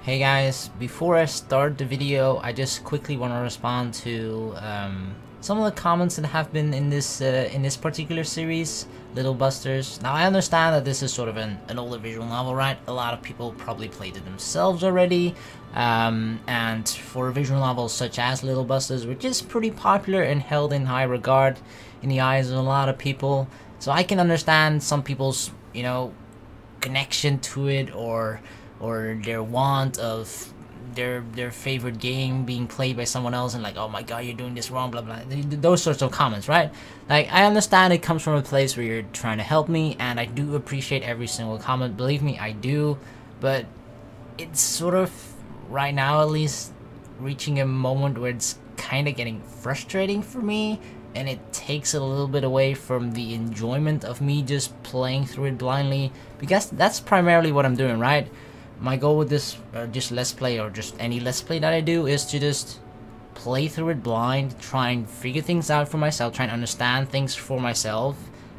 Hey guys, before I start the video, I just quickly want to respond to some of the comments that have been in this particular series, Little Busters. Now I understand that this is sort of an older visual novel, right? A lot of people probably played it themselves already, and for visual novels such as Little Busters, which is pretty popular and held in high regard in the eyes of a lot of people, so I can understand some people's, connection to it or their want of their favorite game being played by someone else and like, oh my god, you're doing this wrong, blah blah, those sorts of comments, right? Like, I understand it comes from a place where you're trying to help me, and I do appreciate every single comment, believe me, I do, but it's sort of, right now at least, reaching a moment where it's kind of getting frustrating for me, and it takes a little bit away from the enjoyment of me just playing through it blindly, because that's primarily what I'm doing, right? My goal with this, just Let's Play, or just any Let's Play that I do, is to just play through it blind, try and figure things out for myself, try and understand things for myself,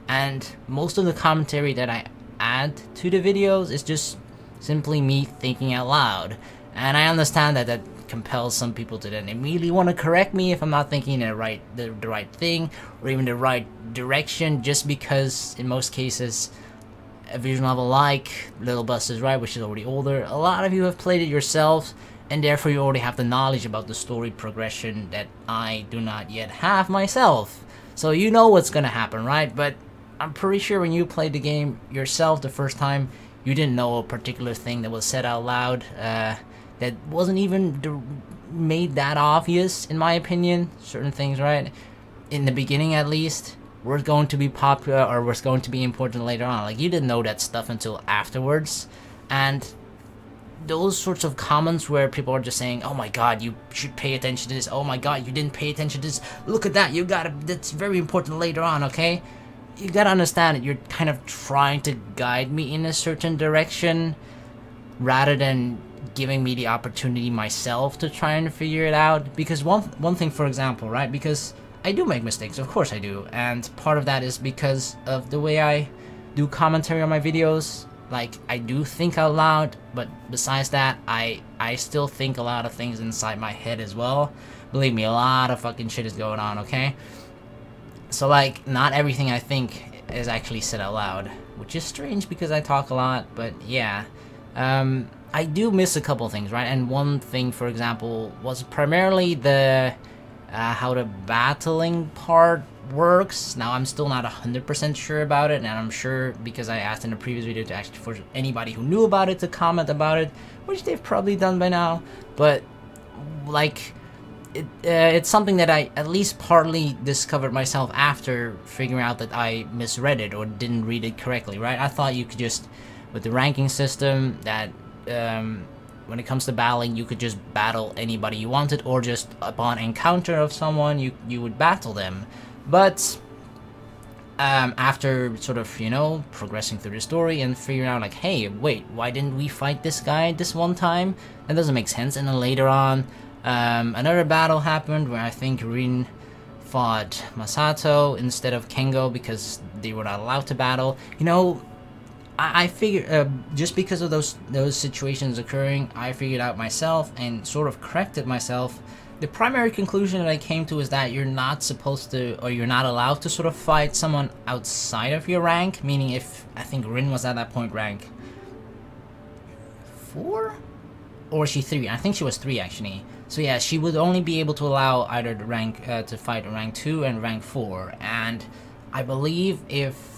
and most of the commentary that I add to the videos is just simply me thinking out loud. And I understand that that compels some people to then immediately want to correct me if I'm not thinking the right thing, or even the right direction, just because in most cases a visual novel like Little Busters, right, which is already older, a lot of you have played it yourselves, and therefore you already have the knowledge about the story progression that I do not yet have myself. So you know what's gonna happen, right? But I'm pretty sure when you played the game yourself the first time, you didn't know a particular thing that was said out loud that wasn't even made that obvious, in my opinion. Certain things, right, in the beginning at least, were going to be popular or was going to be important later on. Like, you didn't know that stuff until afterwards. And those sorts of comments where people are just saying, oh my god, you should pay attention to this, oh my god, you didn't pay attention to this, look at that, you gotta, that's very important later on, okay? You gotta understand that you're kind of trying to guide me in a certain direction rather than giving me the opportunity myself to try and figure it out. Because one thing, for example, right, because I do make mistakes, of course I do, and part of that is because of the way I do commentary on my videos. Like, I do think out loud, but besides that, I still think a lot of things inside my head as well. Believe me, a lot of fucking shit is going on, okay? So, like, not everything I think is actually said out loud, which is strange because I talk a lot, but yeah. I do miss a couple things, right? And one thing, for example, was primarily the how the battling part works. Now, I'm still not 100% sure about it, and I'm sure because I asked in the previous video to actually for anybody who knew about it to comment about it, which they've probably done by now. But like, it's something that I at least partly discovered myself after figuring out that I misread it or didn't read it correctly, right? I thought you could just, with the ranking system, that when it comes to battling, you could just battle anybody you wanted, or just upon encounter of someone, you would battle them. But after sort of, progressing through the story and figuring out like, hey, wait, why didn't we fight this guy this one time? That doesn't make sense. And then later on, another battle happened where I think Rin fought Masato instead of Kengo because they were not allowed to battle. I figured, just because of those situations occurring, I figured out myself and sort of corrected myself. The primary conclusion that I came to is that you're not supposed to, or you're not allowed to sort of fight someone outside of your rank, meaning if, I think Rin was at that point rank 4? Or was she 3? I think she was 3 actually. So yeah, she would only be able to allow either the rank, to fight rank 2 and rank 4, and I believe if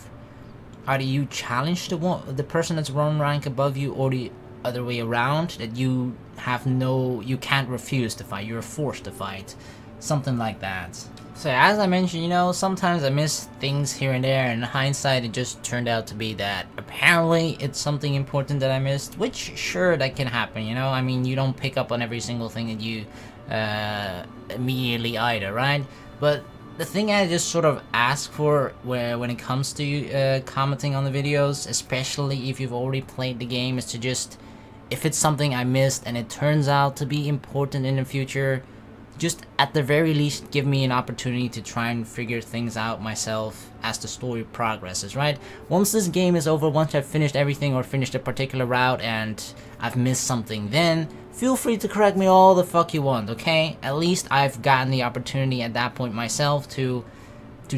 either you challenge the person that's one rank above you, or the other way around, that you can't refuse to fight, you're forced to fight. Something like that. So as I mentioned, sometimes I miss things here and there, and in hindsight it just turned out to be that apparently it's something important that I missed, which sure, that can happen, I mean, you don't pick up on every single thing that you immediately either, right? But the thing I just sort of ask for when it comes to commenting on the videos, especially if you've already played the game, is to just, if it's something I missed and it turns out to be important in the future, just at the very least give me an opportunity to try and figure things out myself as the story progresses, right? Once this game is over, once I've finished everything or finished a particular route and I've missed something, then feel free to correct me all the fuck you want, okay? At least I've gotten the opportunity at that point myself to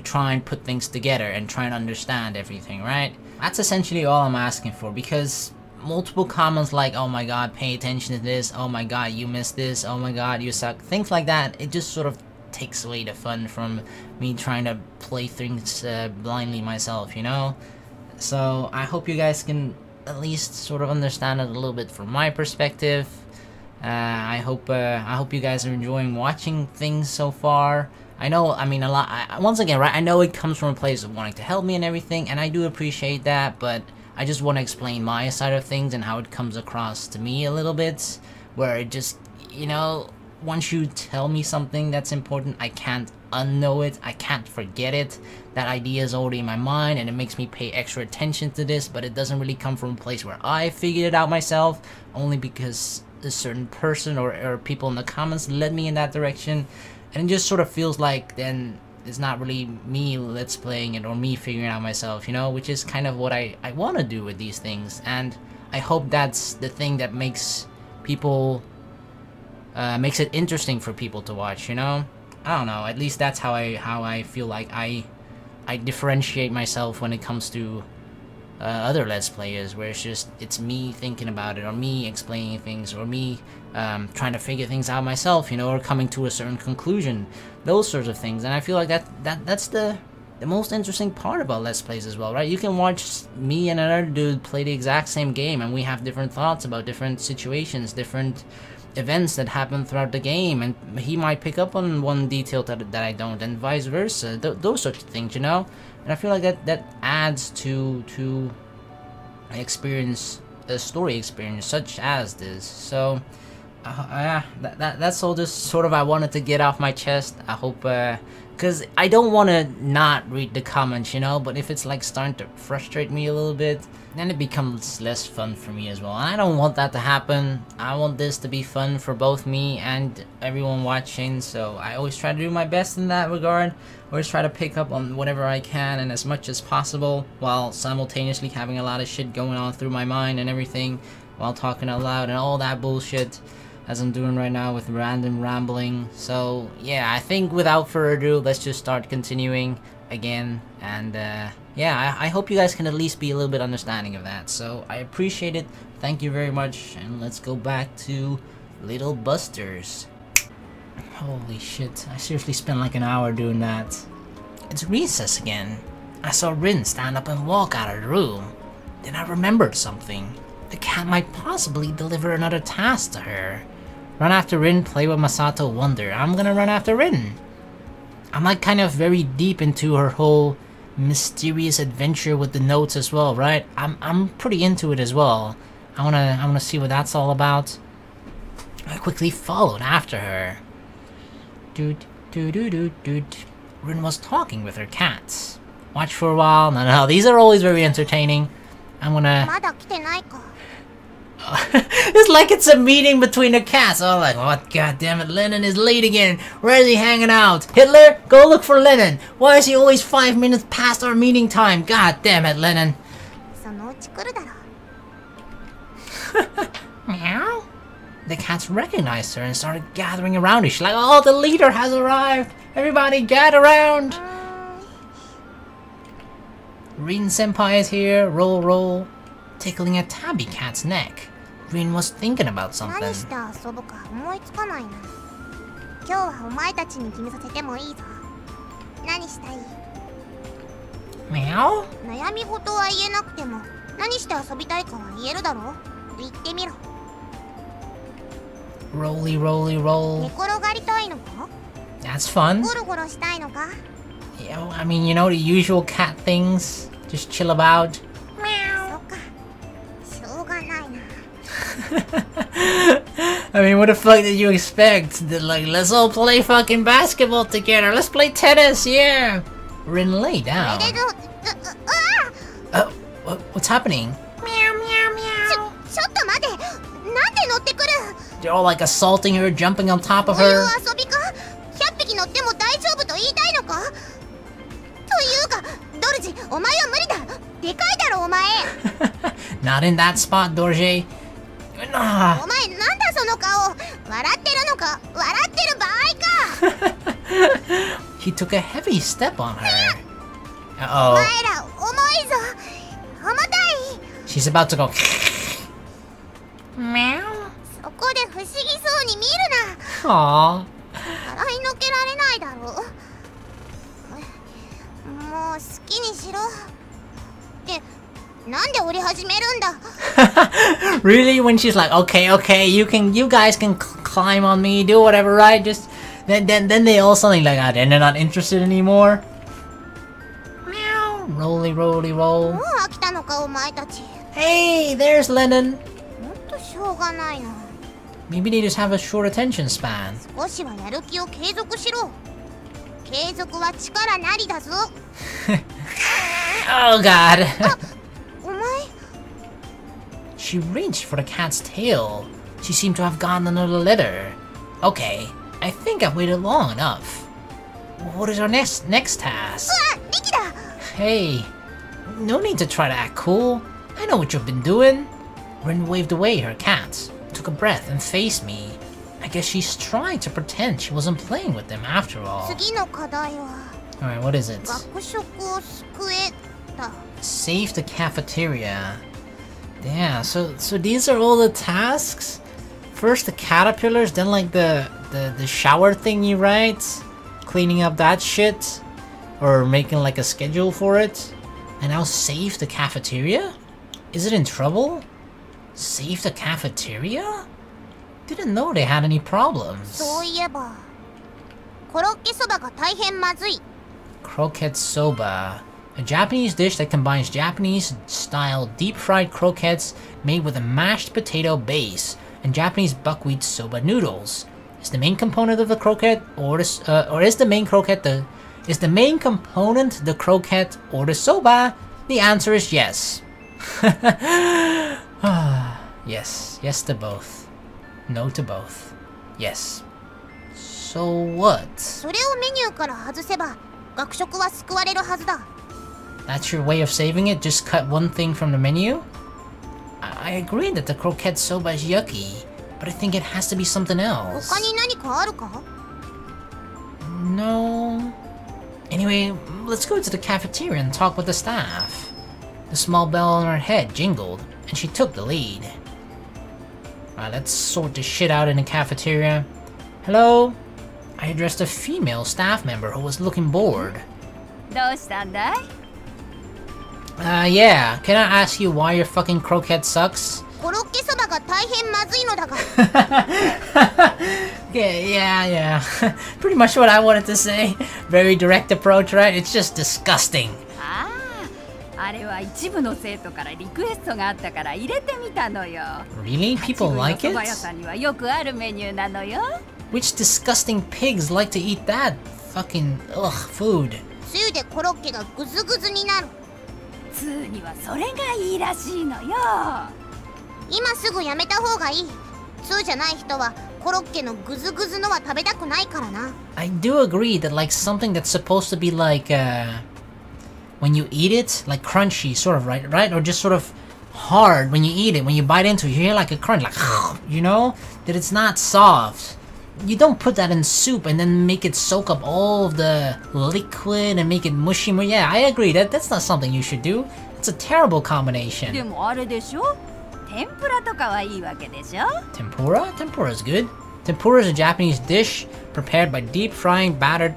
try and put things together and try and understand everything, right? That's essentially all I'm asking for, because multiple comments like, oh my god, pay attention to this, oh my god, you missed this, oh my god, you suck, things like that, it just sort of takes away the fun from me trying to play things blindly myself, you know? So I hope you guys can at least sort of understand it a little bit from my perspective. I hope you guys are enjoying watching things so far. I know, I mean, a lot, once again, right, I know it comes from a place of wanting to help me and everything, and I do appreciate that, but I just want to explain my side of things and how it comes across to me a little bit, where it just, you know, once you tell me something that's important, I can't unknow it, I can't forget it. That idea is already in my mind, and it makes me pay extra attention to this, but it doesn't really come from a place where I figured it out myself, only because a certain person or people in the comments led me in that direction. And it just sort of feels like then it's not really me let's playing it or me figuring it out myself, you know, which is kind of what I want to do with these things. And I hope that's the thing that makes people, makes it interesting for people to watch, you know? I don't know, at least that's how I feel like I differentiate myself when it comes to other Let's Players, where it's me thinking about it, or me explaining things, or me trying to figure things out myself, you know, or coming to a certain conclusion, those sorts of things. And I feel like that's the most interesting part about Let's Plays as well, right? You can watch me and another dude play the exact same game, and we have different thoughts about different situations, different events that happen throughout the game, and he might pick up on one detail that I don't, and vice versa, those sorts of things, you know? And I feel like that adds to experience, a story experience such as this. So yeah, that's all just sort of I wanted to get off my chest. I hope, because I don't want to not read the comments, you know, but if it's like starting to frustrate me a little bit, then it becomes less fun for me as well. And I don't want that to happen. I want this to be fun for both me and everyone watching, so I always try to do my best in that regard. Always try to pick up on whatever I can and as much as possible, while simultaneously having a lot of shit going on through my mind and everything, while talking out loud and all that bullshit, as I'm doing right now with random rambling. So yeah, I think without further ado, let's just start continuing again. And yeah, I hope you guys can at least be a little bit understanding of that. So I appreciate it. Thank you very much. And let's go back to Little Busters. Holy shit, I seriously spent like an hour doing that. It's recess again. I saw Rin stand up and walk out of the room. Then I remembered something. The cat might possibly deliver another task to her. Run after Rin, play with Masato, wonder. I'm gonna run after Rin. I'm like kind of very deep into her whole mysterious adventure with the notes as well, right? I'm pretty into it as well. I wanna see what that's all about. I quickly followed after her. Rin was talking with her cats. Watch for a while. No, these are always very entertaining. I'm gonna... It's like it's a meeting between the cats. Oh, like, what? God damn it, Lennon is late again. Where is he hanging out? Hitler, go look for Lennon. Why is he always 5 minutes past our meeting time? God damn it, Lennon. Meow. The cats recognized her and started gathering around her. She's like, oh, the leader has arrived. Everybody gather around. Rin senpai is here. Roll, roll. Tickling a tabby cat's neck. Rin was thinking about something. Meow? Rolly, rolly, roll. That's fun. Yeah, I mean, you know, the usual cat things. Just chill about. I mean, what the fuck did you expect? Like, let's all play fucking basketball together. Let's play tennis, yeah. Rin lay down. What's happening? Meow, meow, meow. They're all like assaulting her, jumping on top of her. お前は無理だ。でかいだろお前。Not in that spot, Dorje. お前なんだその顔。笑ってるのか。笑ってる場合か。He took a heavy step on her. お Uh-oh. 前ら重いぞ。重たい。 She's about to go. そこで不思議そうに見るな。 Aww. 払いのけられないだろう。もう好きにしろ。ってなんで降り始めるんだ。Really? When she's like, okay, okay, you guys can climb on me, do whatever, right? Just then they all suddenly like, ah, then they're not interested anymore. Meow. Rolly, rolly, roll. もう飽きたのかお前たち。 Hey, there's Lennon. もっとしょうがないな。 Maybe they just have a short attention span. 少しはやる気を継続しろ。継続は力なりだぞ。Oh God. お前 She reached for the cat's tail. She seemed to have gotten another letter. Okay, I think I've waited long enough. What is our next task? うわリキだ。 Hey, no need to try to act cool. I know what you've been doing. Rin waved away her cat, took a breath and faced me. I guess she's trying to pretend she wasn't playing with them after all. 次の課題は Alright, what is it? 学食を救えだ。 Save the cafeteria. Yeah, so these are all the tasks? First the caterpillars, then like the shower thingy, right? Cleaning up that shit. Or making like a schedule for it. And now save the cafeteria? Is it in trouble? Save the cafeteria? Didn't know they had any problems. そういえばコロッケそばが大変まずい。 Croquette soba. A Japanese dish that combines Japanese-style deep-fried croquettes made with a mashed potato base and Japanese buckwheat soba noodles. Is the main component of the croquette is the main component the croquette or the soba? The answer is yes. Yes to both. No to both. Yes. So what? それをメニューから外せば学食は救われるはずだ。 That's your way of saving it? Just cut one thing from the menu? I agree that the croquette soba is yucky, but I think it has to be something else. 他に何かあるか？ No. Anyway, let's go to the cafeteria and talk with the staff. The small bell on her head jingled, and she took the lead. Alright, let's sort this shit out in the cafeteria. Hello? I addressed a female staff member who was looking bored. どうしたんだい? Yeah, can I ask you why your fucking croquette sucks? コロッケそばが大変まずいのだが。Yeah. Pretty much what I wanted to say. Very direct approach, right? It's just disgusting. ああ、あれは一部の生徒からリクエストがあったから入れてみたのよ。 Really? People like そば屋 it? さんにはよくあるメニューなのよ。 Which disgusting pigs like to eat that fucking food? つゆでコロッケがグズグズになる。通にはそれがいいらしいのよ。今すぐやめた方がいい。通じゃない人はコロッケのグズグズのは食べたくないからな。 I do agree that like something that's supposed to be like when you eat it, like crunchy, sort of, right? Or just sort of hard when you eat it. When you bite into it, you hear like a crunch, like you know, that it's not soft. You don't put that in soup and then make it soak up all of the liquid and make it mushy. Yeah, I agree. That's not something you should do. It's a terrible combination. でもあれでしょ? 天ぷらとかはいいわけでしょ? Tempura? Tempura is good. Tempura is a Japanese dish prepared by deep frying battered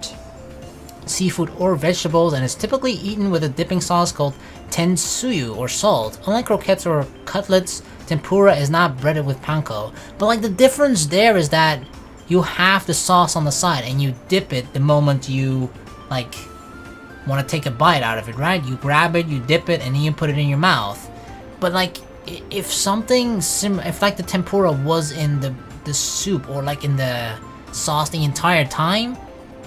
seafood or vegetables and is typically eaten with a dipping sauce called tensuyu or salt. Unlike croquettes or cutlets, tempura is not breaded with panko. But like the difference there is that you have the sauce on the side and you dip it the moment you like want to take a bite out of it, right? You grab it, you dip it, and then you put it in your mouth. But like if something if like the tempura was in the soup or like in the sauce the entire time,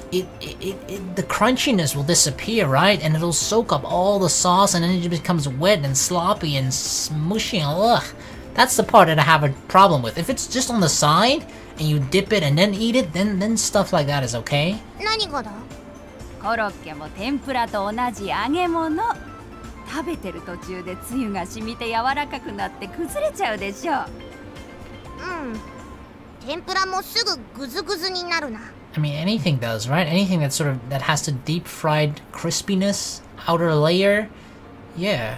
the crunchiness will disappear, right? And it'll soak up all the sauce and then it just becomes wet and sloppy and smushy. Ugh. That's the part that I have a problem with. If it's just on the side and you dip it and then eat it, then stuff like that is okay. 何がだ? コロッケも天ぷらと同じ揚げ物。食べてる途中でつゆが染みて柔らかくなって崩れちゃうでしょ。天ぷらもすぐグズグズになるな。I mean, anything does, right? Anything that that has the deep fried crispiness, outer layer. Yeah.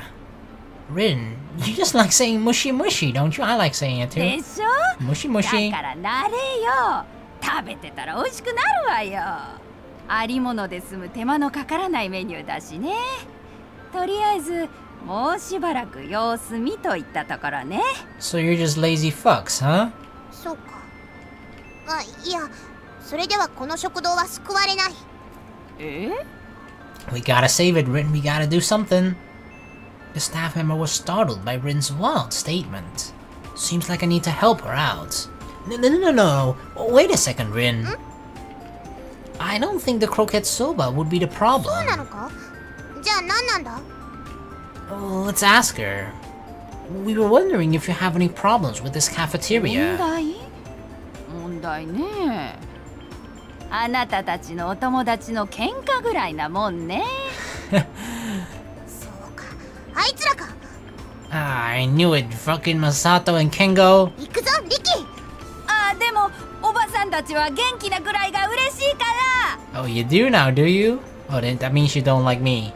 Rin, you just like saying mushy mushy, don't you? I like saying it too. でしょ。 Mushy mushy. だから慣れよ。食べてたら美味しくなるわよ。ありもので済む手間のかからないメニューだしね。とりあえずもうしばらく様子見といったところね。So you're just lazy fucks, huh? そうか。いや、それではこの食堂は救われない。We gotta save it, Rin. We gotta do something. The staff member was startled by Rin's wild statement. Seems like I need to help her out. No. Wait a second, Rin. I don't think the croquette soba would be the そう problem. なのか？じゃあ何なんだ？ Let's ask her. We were wondering if you have any problems with this cafeteria. 問題ね。あなたたちのお友達の喧嘩ぐらいなもんね。そうか。あいつらか。I knew it. Fucking Masato and Kengo. 行くぞ、リキ。でもおばさんたちは元気なぐらいが嬉しいから。Oh, you do now, do you? Oh, then that means you don't like me.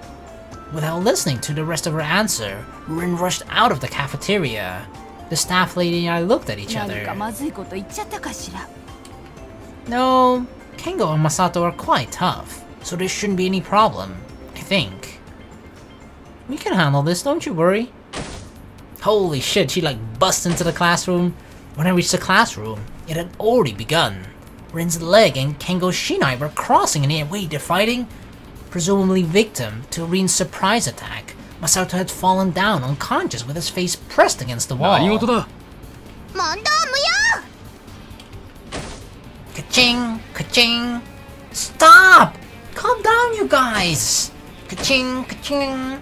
Without listening to the rest of her answer, Rin rushed out of the cafeteria. The staff lady and I looked at each 何 other. かまずいこと言っちゃったかしら。 No, Kengo and Masato are quite tough, so there shouldn't be any problem, I think. We can handle this, don't you worry. Holy shit, she like busts into the classroom. When I reached the classroom, it had already begun. Rin's leg and Kengo's shinai were crossing in the air. Wait, they're fighting? Presumably victim to Rin's surprise attack, Masato had fallen down unconscious with his face pressed against the wall. 問答無用。 Ka-ching! Ka-ching! Stop! Calm down, you guys! Ka-ching! Ka-ching!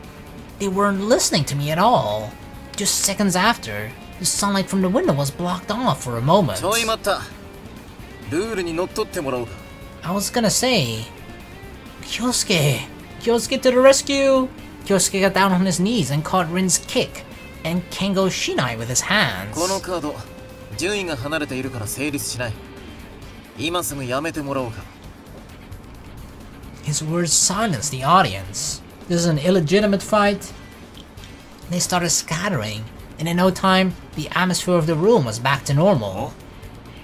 They weren't listening to me at all. Just seconds after, the sunlight from the window was blocked off for a moment. ちょい待った。ルールにのっとってもらおう。 I was gonna say... Kyousuke! Kyousuke to the rescue! Kyousuke got down on his knees and caught Rin's kick, and Kengo's shinai with his hands. このカード、順位が離れているから成立しない。今すぐやめてもらおうか。 His words silenced the audience. This is an illegitimate fight. They started scattering, and in no time, the atmosphere of the room was back to normal.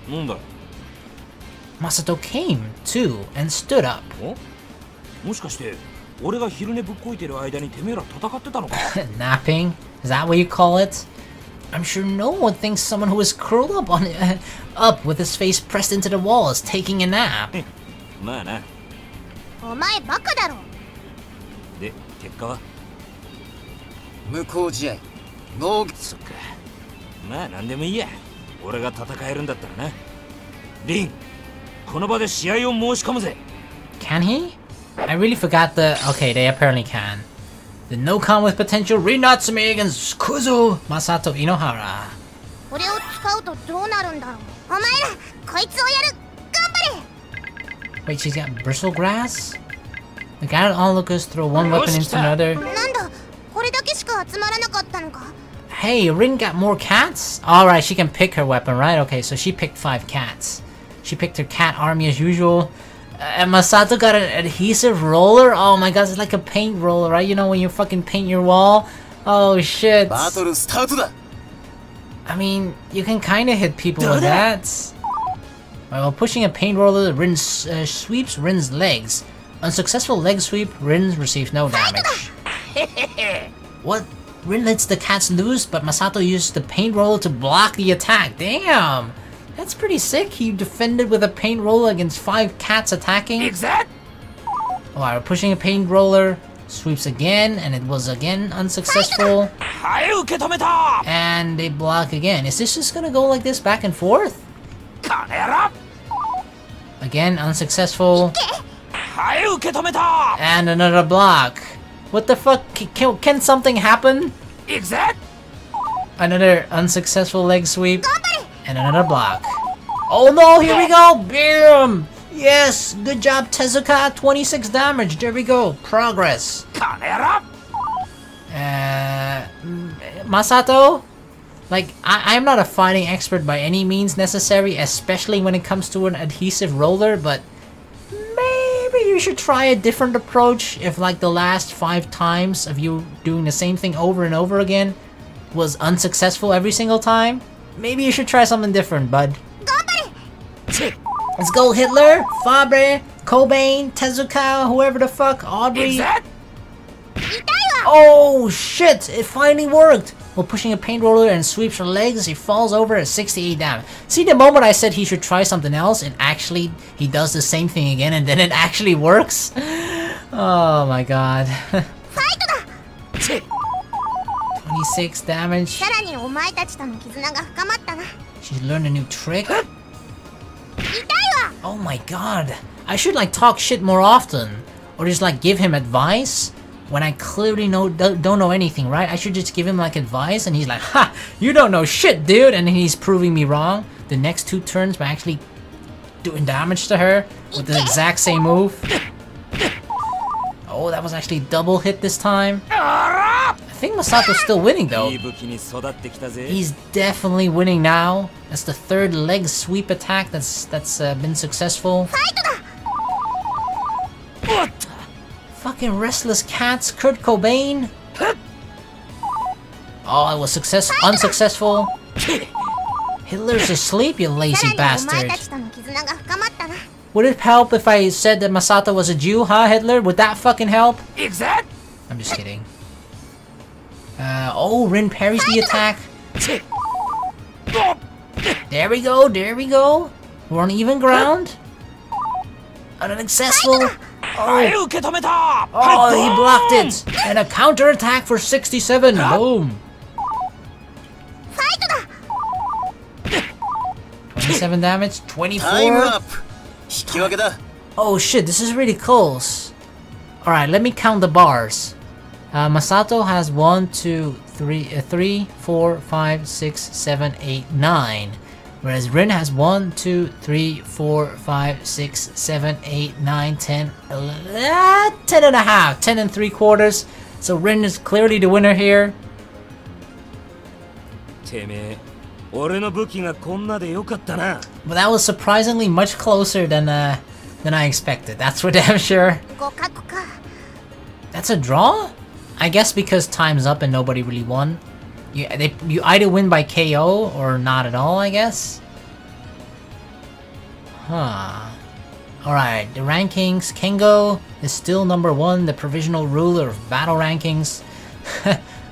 なんだ Masato came to and stood up. もしかして俺が昼寝ぶっこいてる間にてめえら戦ってたのか Napping? Is that what you call it? I'm sure no one thinks someone who is curled up on up with his face pressed into the wall is taking a nap. まあなお前バカだろ。で結果は無効試合。ノー。そっかまあなんでもいいや俺が戦えるんだったらなリンこの場で試合を申し込むぜ Can he? I really forgot the... Okay, they apparently can. The no-con with potential Rin Natsume against Masato Inohara. これを使うとどうなるんだろう。お前ら、こいつをやる。頑張れ。 Wait, she's got bristle grass? The gathered onlookers throw one weapon into another. なんだ、これだけしか集まらなかったのか。 Hey, Rin got more cats? Alright, she can pick her weapon, right? Okay, so she picked 5 cats. She picked her cat army as usual. And Masato got an adhesive roller? Oh my god, it's like a paint roller, right? You know when you fucking paint your wall? Oh shit. バトルスタートだ。 I mean, you can kinda hit people with that. While pushing a paint roller, Rin sweeps Rin's legs. Unsuccessful leg sweep, Rin receives no damage. What? Rin lets the cats loose, but Masato uses the paint roller to block the attack. Damn! That's pretty sick. He defended with a paint roller against 5 cats attacking. Exact. While pushing a paint roller, sweeps again, and it was again unsuccessful. はい受け止めた And they block again. Is this just gonna go like this back and forth? カネラ Again, unsuccessful. はい受け止めた And another block. What the fuck? Can something happen? Exact. Another unsuccessful leg sweep. And another block. Oh no, here we go! Bam! Yes! Good job, Tezuka! 26 damage. There we go. Progress. カネラ Masato, like, I'm not a fighting expert by any means necessary, especially when it comes to an adhesive roller, but maybe you should try a different approach if, like, the last 5 times of you doing the same thing over and over again was unsuccessful every single time. Maybe you should try something different, bud. Let's go, Hitler, Fabre, Cobain, Tezuka, whoever the fuck, Audrey. Oh shit, it finally worked! While pushing a paint roller and sweeps her legs, he falls over at 68 damage. See, the moment I said he should try something else, it actually, he does the same thing again and then it actually works. Oh my god. 26 damage. She learned a new trick. Oh my god. I should like talk shit more often. Or just like give him advice when I clearly don't know anything, right? I should just give him like advice and he's like, ha! You don't know shit, dude! And then he's proving me wrong. The next 2 turns by actually doing damage to her with the exact same move. Oh, that was actually double hit this time. I think Masato's still winning though. He's definitely winning now. That's the 3rd leg sweep attack that's been successful. What? Fucking restless cats, Kurt Cobain. Oh, it was unsuccessful. Hitler's asleep, you lazy bastard. Would it help if I said that Masato was a Jew, huh, Hitler? Would that fucking help? Exact. I'm just kidding. Oh, Rin parries the attack. There we go, there we go. We're on even ground. Unsuccessful. Oh, he blocked it. And a counter attack for 67. Boom. 27 damage, 24. Time up. Oh shit, this is really close. Alright, let me count the bars. Masato has 1, 2, 3, 4, 5, 6, 7, 8, 9. Whereas Rin has 1, 2, 3, 4, 5, 6, 7, 8, 9, 10, 11, 10 and a half, 10 and 3/4. So Rin is clearly the winner here. But that was surprisingly much closer than I expected. That's for damn sure. That's a draw? I guess because time's up and nobody really won. You either win by KO or not at all, I guess. Huh. Alright, the rankings. Kengo is still number 1, the provisional ruler of battle rankings.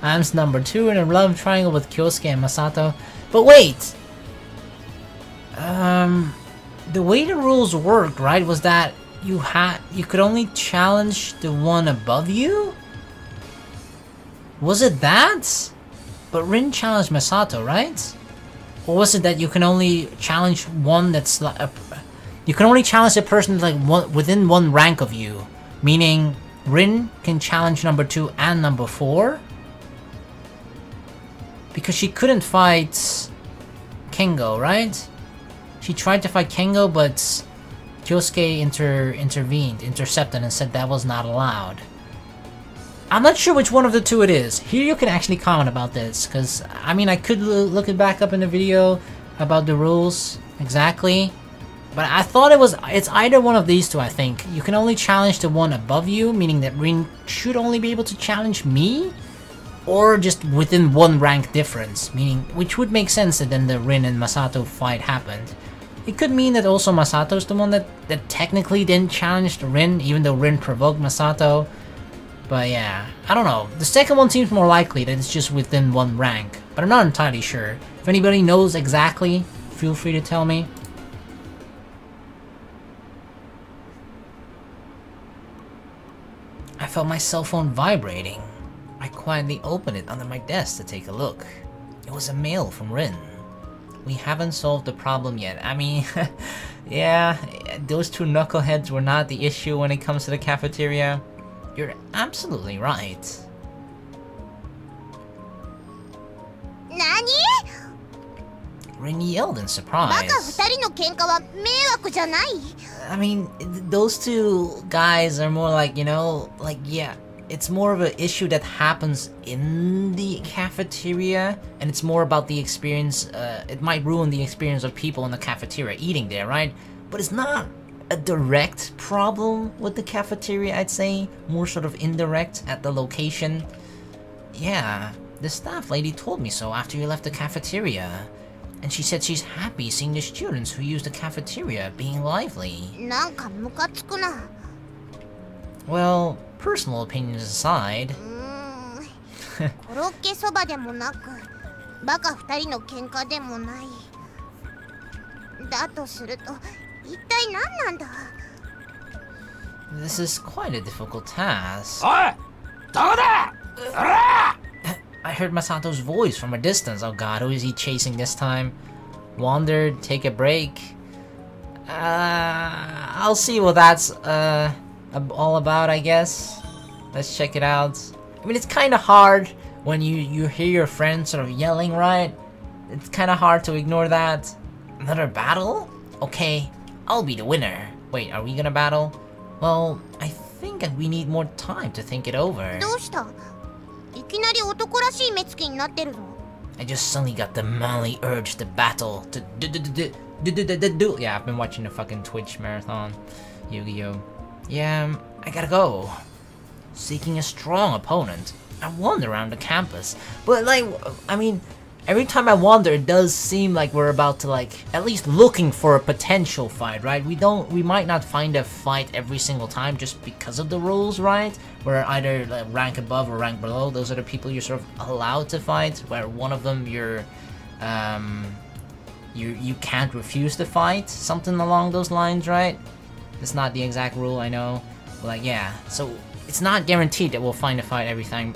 I'm number 2 in a love triangle with Kyousuke and Masato. But wait! The way the rules worked, right, was that you could only challenge the one above you? Was it that? But Rin challenged Masato, right? Or was it that you can only challenge one that's like you can only challenge a person like within 1 rank of you? Meaning Rin can challenge number 2 and number 4? Because she couldn't fight Kengo, right? She tried to fight Kengo, but Kyousuke intercepted and said that was not allowed. I'm not sure which one of the 2 it is. Here you can actually comment about this, because, I mean, I could look it back up in the video about the rules exactly. But I thought it's either one of these 2, I think. You can only challenge the one above you, meaning that Rin should only be able to challenge me? Or just within 1 rank difference, meaning, which would make sense that then the Rin and Masato fight happened. It could mean that also Masato's the one that technically didn't challenge the Rin, even though Rin provoked Masato. But yeah, I don't know. The second one seems more likely that it's just within 1 rank, but I'm not entirely sure. If anybody knows exactly, feel free to tell me. I felt my cell phone vibrating. I quietly opened it under my desk to take a look. It was a mail from Rin. We haven't solved the problem yet. I mean, yeah, those 2 knuckleheads were not the issue when it comes to the cafeteria. You're absolutely right. Nani? Rin yelled in surprise. I mean, those 2 guys are more like, you know, like, yeah, it's more of an issue that happens in the cafeteria, and it's more about the experience. It might ruin the experience of people in the cafeteria eating there, right? But it's not a direct problem with the cafeteria, I'd say. More sort of indirect at the location. Yeah, the staff lady told me so after you left the cafeteria. And she said she's happy seeing the students who use the cafeteria being lively. なんかムカつくな。 Well, personal opinions aside. コロッケそばでもなく、バカ二人の喧嘩でもない。だとすると、一体何なんだ? This is quite a difficult task. おい、どこだ? I heard Masato's voice from a distance. Oh god, who is he chasing this time? Wandered, take a break. I'll see what that's all about, I guess. Let's check it out. I mean, it's kind of hard when you hear your friends sort of yelling, right? It's kind of hard to ignore that. Another battle? Okay, I'll be the winner. Wait, are we gonna battle? Well, I think we need more time to think it over. どうした?いきなり男らしい目つきになってるの? I just suddenly got the manly urge to battle. Yeah, I've been watching the fucking Twitch marathon. Yu-Gi-Oh! Yeah, I gotta go. Seeking a strong opponent. I wander around the campus. But like, I mean, every time I wander, it does seem like we're about to like, at least looking for a potential fight, right? We might not find a fight every single time just because of the rules, right? Where either like, rank above or rank below, those are the people you're sort of allowed to fight, where one of them you can't refuse to fight, something along those lines, right? It's not the exact rule, I know, but like, yeah, so it's not guaranteed that we'll find a fight every time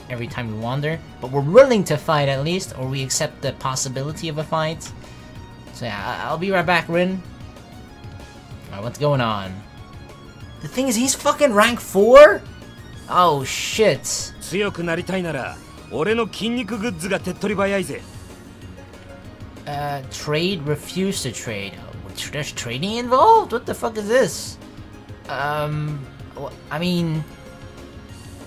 we wander, but we're willing to fight at least, or we accept the possibility of a fight. So yeah, I'll be right back, Rin. Alright, what's going on? The thing is, he's fucking rank 4? Oh shit. 強くなりたいなら、俺の筋肉グッズが手っ取り早いぜ。Trade, refuse to trade. There's trading involved? What the fuck is this? I mean,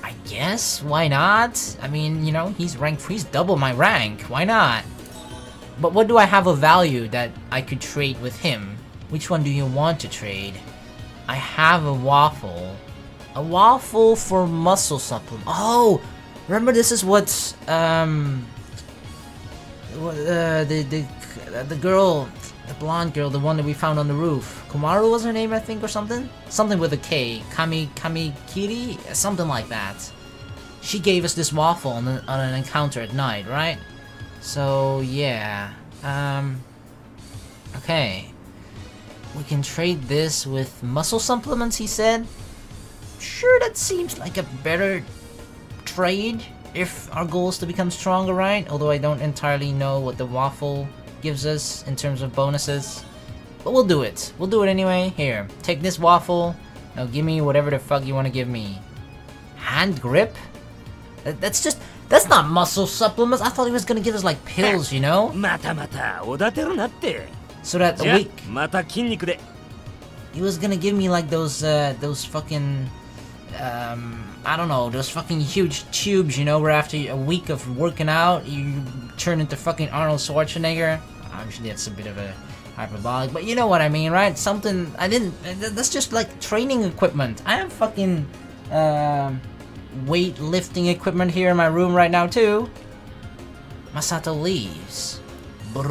I guess, why not? I mean, you know, he's rank 3, he's double my rank, why not? But what do I have of value that I could trade with him? Which one do you want to trade? I have a waffle. A waffle for muscle supplement. Oh! Remember, this is what, the girl, the blonde girl, the one that we found on the roof. Komaru was her name, I think, or something? Something with a K. Kamikiri? Something like that. She gave us this waffle on an encounter at night, right? So, yeah. Okay. We can trade this with muscle supplements, he said. Sure, that seems like a better trade if our goal is to become stronger, right? Although I don't entirely know what the waffle gives us in terms of bonuses. But we'll do it. We'll do it anyway. Here, take this waffle. Now give me whatever the fuck you want to give me. Hand grip? That's not muscle supplements. I thought he was gonna give us like pills, you know? またまたおだてるなって。 So that a week. また筋肉で。 He was gonna give me like those fucking, I don't know, those fucking huge tubes, you know, where after a week of working out, you turn into fucking Arnold Schwarzenegger. Obviously, that's a bit of a hyperbolic, but you know what I mean, right? Something, that's just like training equipment. I have fucking, weightlifting equipment here in my room right now, too. Masato leaves. A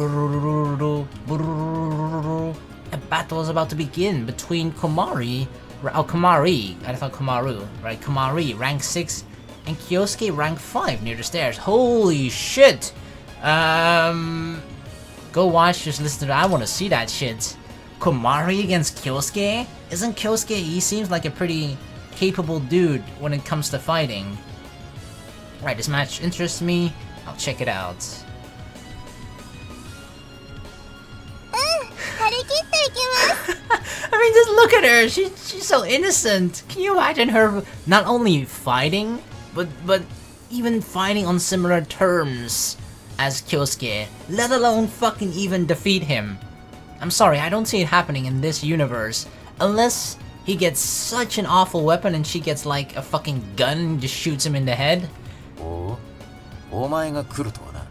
battle is about to begin between Komari, I thought Komaru, right? Komari, rank 6, and Kyousuke, rank 5, near the stairs. Holy shit! Go watch, just listen to that. I want to see that shit. Komari against Kyousuke? Isn't Kyousuke, he seems like a pretty capable dude when it comes to fighting. Right, this match interests me. I'll check it out. I mean, just look at her. She's so innocent. Can you imagine her not only fighting, but even fighting on similar terms as Kyousuke, let alone fucking even defeat him? I'm sorry, I don't see it happening in this universe, unless he gets such an awful weapon and she gets like a fucking gun and just shoots him in the head. お前が来るとはな。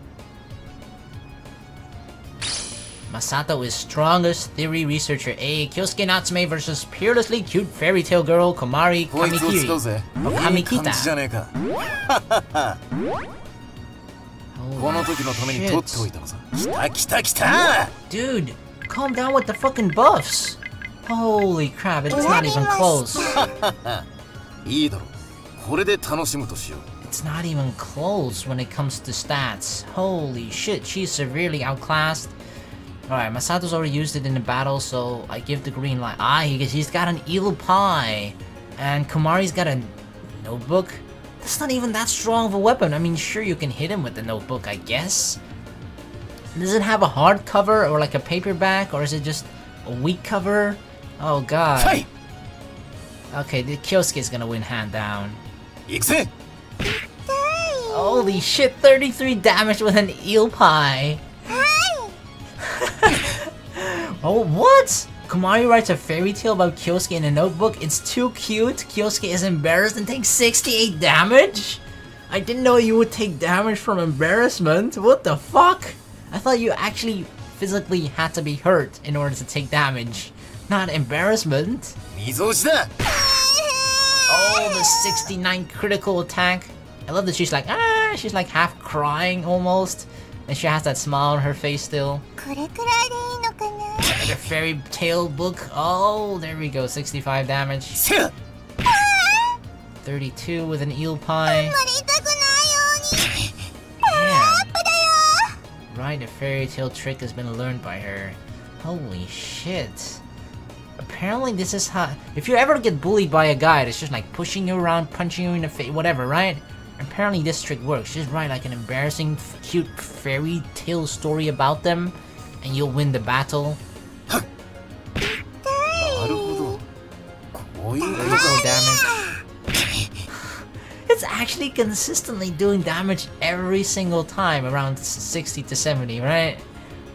Masato is strongest theory researcher A. Kyousuke Natsume versus fearlessly cute fairy tale girl Komari こいつを使う Kamikiri. ぜ。 Oh, いい Kamikita. 感じじゃねえか。この時のために取っておいたのさ。来た来た来た Dude, calm down with the fucking buffs. Holy crap, it's not even close. いいだろう。これで楽しむとしよう。 It's not even close when it comes to stats. Holy shit, she's severely outclassed. Alright, Masato's already used it in the battle, so I give the green light. Ah, he's got an eel pie. And Komari's got a notebook. That's not even that strong of a weapon. I mean, sure, you can hit him with the notebook, I guess. Does it have a hard cover or like a paperback, or is it just a weak cover? Oh god. Hey! Okay, the Kyousuke's gonna win hand down. 行くぜ Holy shit, 33 damage with an eel pie. Oh, what? Komari writes a fairy tale about Kyousuke in a notebook. It's too cute. Kyousuke is embarrassed and takes 68 damage? I didn't know you would take damage from embarrassment. What the fuck? I thought you actually physically had to be hurt in order to take damage, not embarrassment. 溝落ちだ Oh, the 69 critical attack. I love that she's like, she's like half crying almost. And she has that smile on her face still. これくらいでいいのかな The fairy tale book. Oh, there we go. 65 damage. せや 32 with an eel pie. あんまり痛くないように Yeah. アップだよ Right, a fairy tale trick has been learned by her. Holy shit. Apparently this is how... If you ever get bullied by a guy that's just like pushing you around, punching you in the face, whatever, right? Apparently this trick works. Just write like an embarrassing, cute fairy tale story about them, and you'll win the battle. なるほどこういうこと There you go, damage. It's actually consistently doing damage every single time, around 60 to 70, right?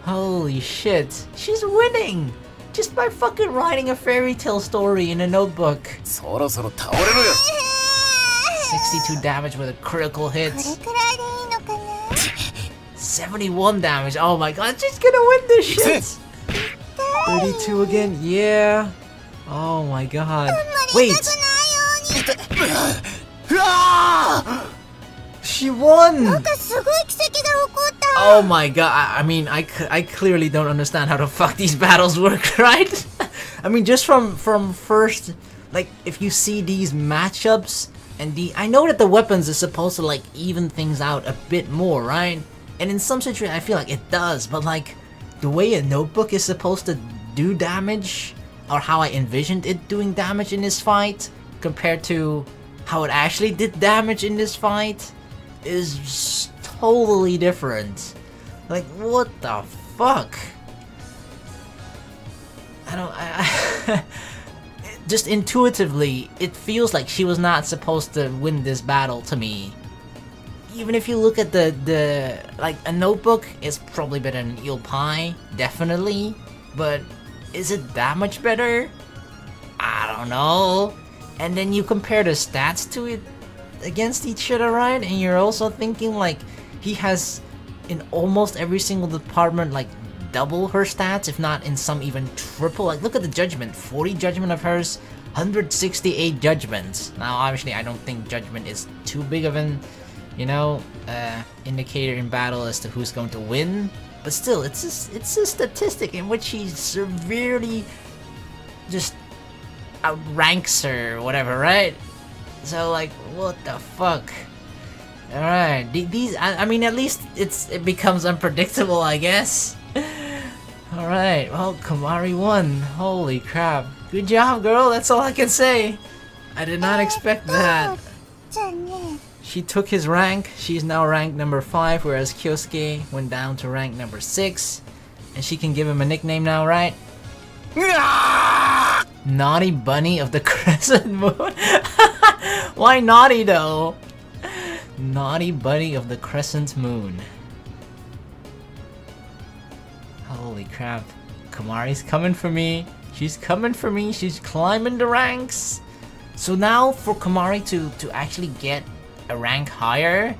Holy shit. She's winning! Just by fucking writing a fairy tale story in a notebook. そろそろ倒れろよ 62 damage with a critical hit. これくらいでいいのかな 71 damage. Oh my god, she's gonna win this shit! 32 again, yeah. Oh my god. Wait! 痛くないように She won! なんかすごい奇跡が起こった Oh my god, I mean, I clearly don't understand how the fuck these battles work, right? I mean, just from first, like, if you see these matchups, and I know that the weapons are supposed to, like, even things out a bit more, right? And in some situations, I feel like it does, but, like, the way a notebook is supposed to do damage, or how I envisioned it doing damage in this fight, compared to how it actually did damage in this fight, is totally different. Like, what the fuck? Just intuitively, it feels like she was not supposed to win this battle to me. Even if you look at the like, a notebook is probably better than an eel pie, definitely. But is it that much better? I don't know. And then you compare the stats to it against each other, right? And you're also thinking like he has in almost every single department like double her stats, if not in some even triple. Like, look at the judgment, 40 judgment of hers, 168 judgments. Now obviously I don't think judgment is too big of an, you know, indicator in battle as to who's going to win, but still, it's a statistic in which he severely just outranks her or whatever, right? So like, what the fuck? Alright, these, I mean, at least it becomes unpredictable, I guess. Alright, well, Komari won. Holy crap. Good job, girl, that's all I can say. I did not expect that. じゃあね She took his rank. She's now ranked number 5, whereas Kyousuke went down to rank number 6. And she can give him a nickname now, right? Naughty Bunny of the Crescent Moon. Why naughty though? Naughty Bunny of the Crescent Moon. Holy crap. Komari's coming for me. She's coming for me. She's climbing the ranks. So now for Komari to actually get a rank higher,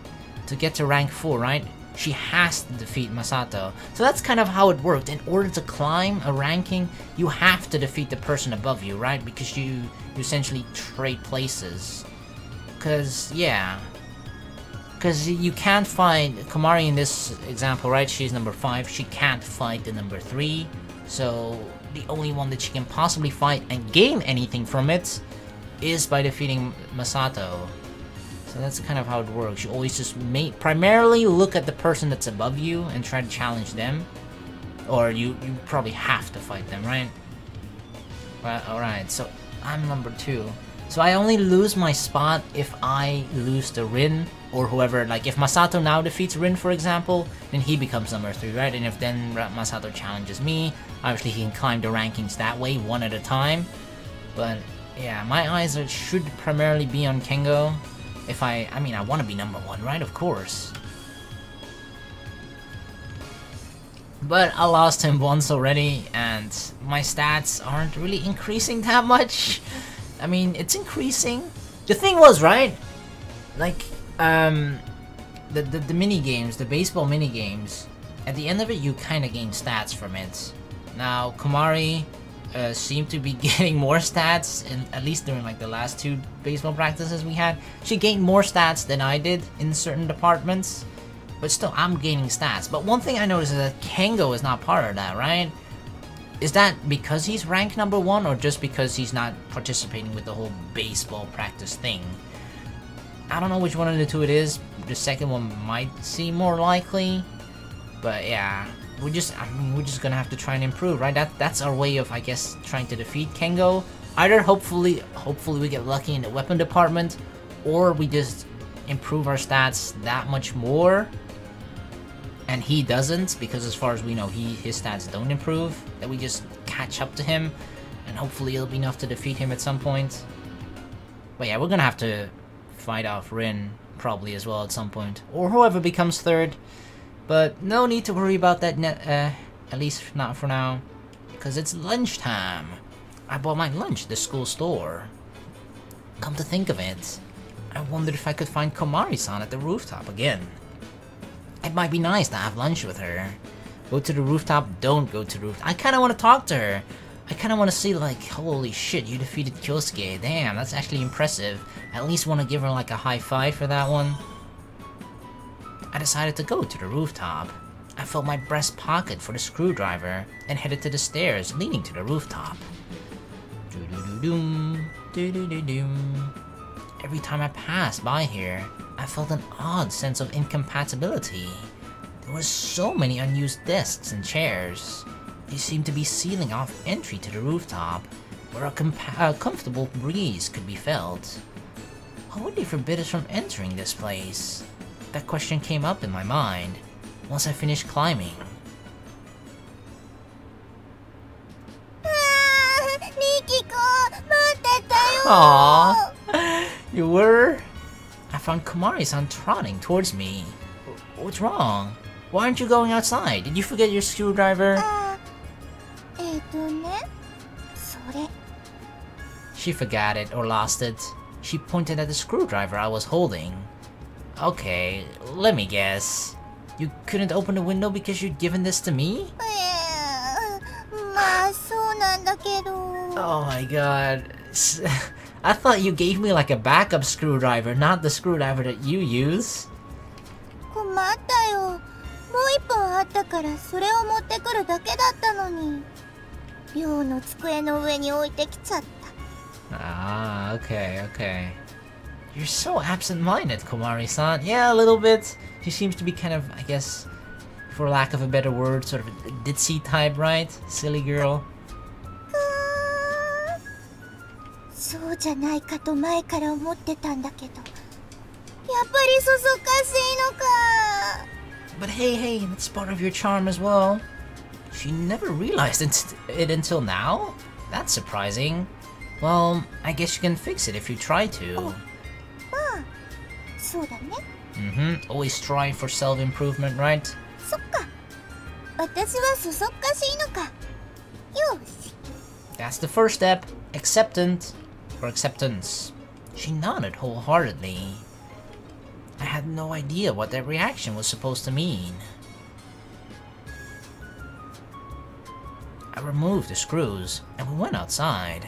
to get to rank 4, right? She has to defeat Masato. So that's kind of how it worked. In order to climb a ranking, you have to defeat the person above you, right? Because you essentially trade places. Because you can't fight Komari in this example, right? She's number 5. She can't fight the number 3. So the only one that she can possibly fight and gain anything from it is by defeating Masato. So that's kind of how it works. You always just primarily look at the person that's above you and try to challenge them. Or you probably have to fight them, right? Well, alright, so I'm number 2. So I only lose my spot if I lose to Rin or whoever. Like if Masato now defeats Rin, for example, then he becomes number 3, right? And if then Masato challenges me, obviously he can climb the rankings that way, one at a time. But yeah, my eyes should primarily be on Kengo. If I mean, I want to be number 1, right? Of course. But I lost him once already, and my stats aren't really increasing that much. I mean, it's increasing. The thing was, right? Like, the mini games, the baseball mini games. At the end of it, you kind of gain stats from it. Now, Komari seemed to be getting more stats, at least during like the last 2 baseball practices we had. She gained more stats than I did in certain departments, but still I'm gaining stats. But one thing I noticed is that Kengo is not part of that, right? Is that because he's ranked number 1 or just because he's not participating with the whole baseball practice thing? I don't know which one of the 2 it is. The second one might seem more likely, but yeah. We're just gonna have to try and improve, right? That's our way of, I guess, trying to defeat Kengo. Either hopefully we get lucky in the weapon department, or we just improve our stats that much more, and he doesn't, because as far as we know, his stats don't improve. That we just catch up to him, and hopefully it'll be enough to defeat him at some point. But yeah, we're gonna have to fight off Rin probably as well at some point, or whoever becomes 3rd. But no need to worry about that, at least not for now, because it's lunchtime. I bought my lunch at the school store. Come to think of it, I wondered if I could find Komari-san at the rooftop again. It might be nice to have lunch with her. Go to the rooftop, don't go to the rooftop. I kinda wanna talk to her. I kinda wanna see like, holy shit, you defeated Kyousuke. Damn, that's actually impressive. At least wanna give her like a high five for that one. I decided to go to the rooftop. I felt my breast pocket for the screwdriver and headed to the stairs leading to the rooftop. Every time I passed by here, I felt an odd sense of incompatibility. There were so many unused desks and chairs. They seemed to be sealing off entry to the rooftop, where a comfortable breeze could be felt. Why would they forbid us from entering this place? That question came up in my mind once I finished climbing. Aww, you were? I found Komari-san trotting towards me. What's wrong? Why aren't you going outside? Did you forget your screwdriver? She forgot it or lost it. She pointed at the screwdriver I was holding. Okay, let me guess. You couldn't open the window because you'd given this to me? Oh my god. I thought you gave me like a backup screwdriver, not the screwdriver that you use. Ah, okay. You're so absent-minded, Komari-san. Yeah, a little bit. She seems to be kind of, I guess, for lack of a better word, sort of a ditzy type, right? Silly girl. But hey, that's part of your charm as well. She never realized it until now? That's surprising. Well, I guess you can fix it if you try to. Always strive for self-improvement, right? That's the first step. Acceptance. Or acceptance. She nodded wholeheartedly. I had no idea what that reaction was supposed to mean. I removed the screws, and we went outside.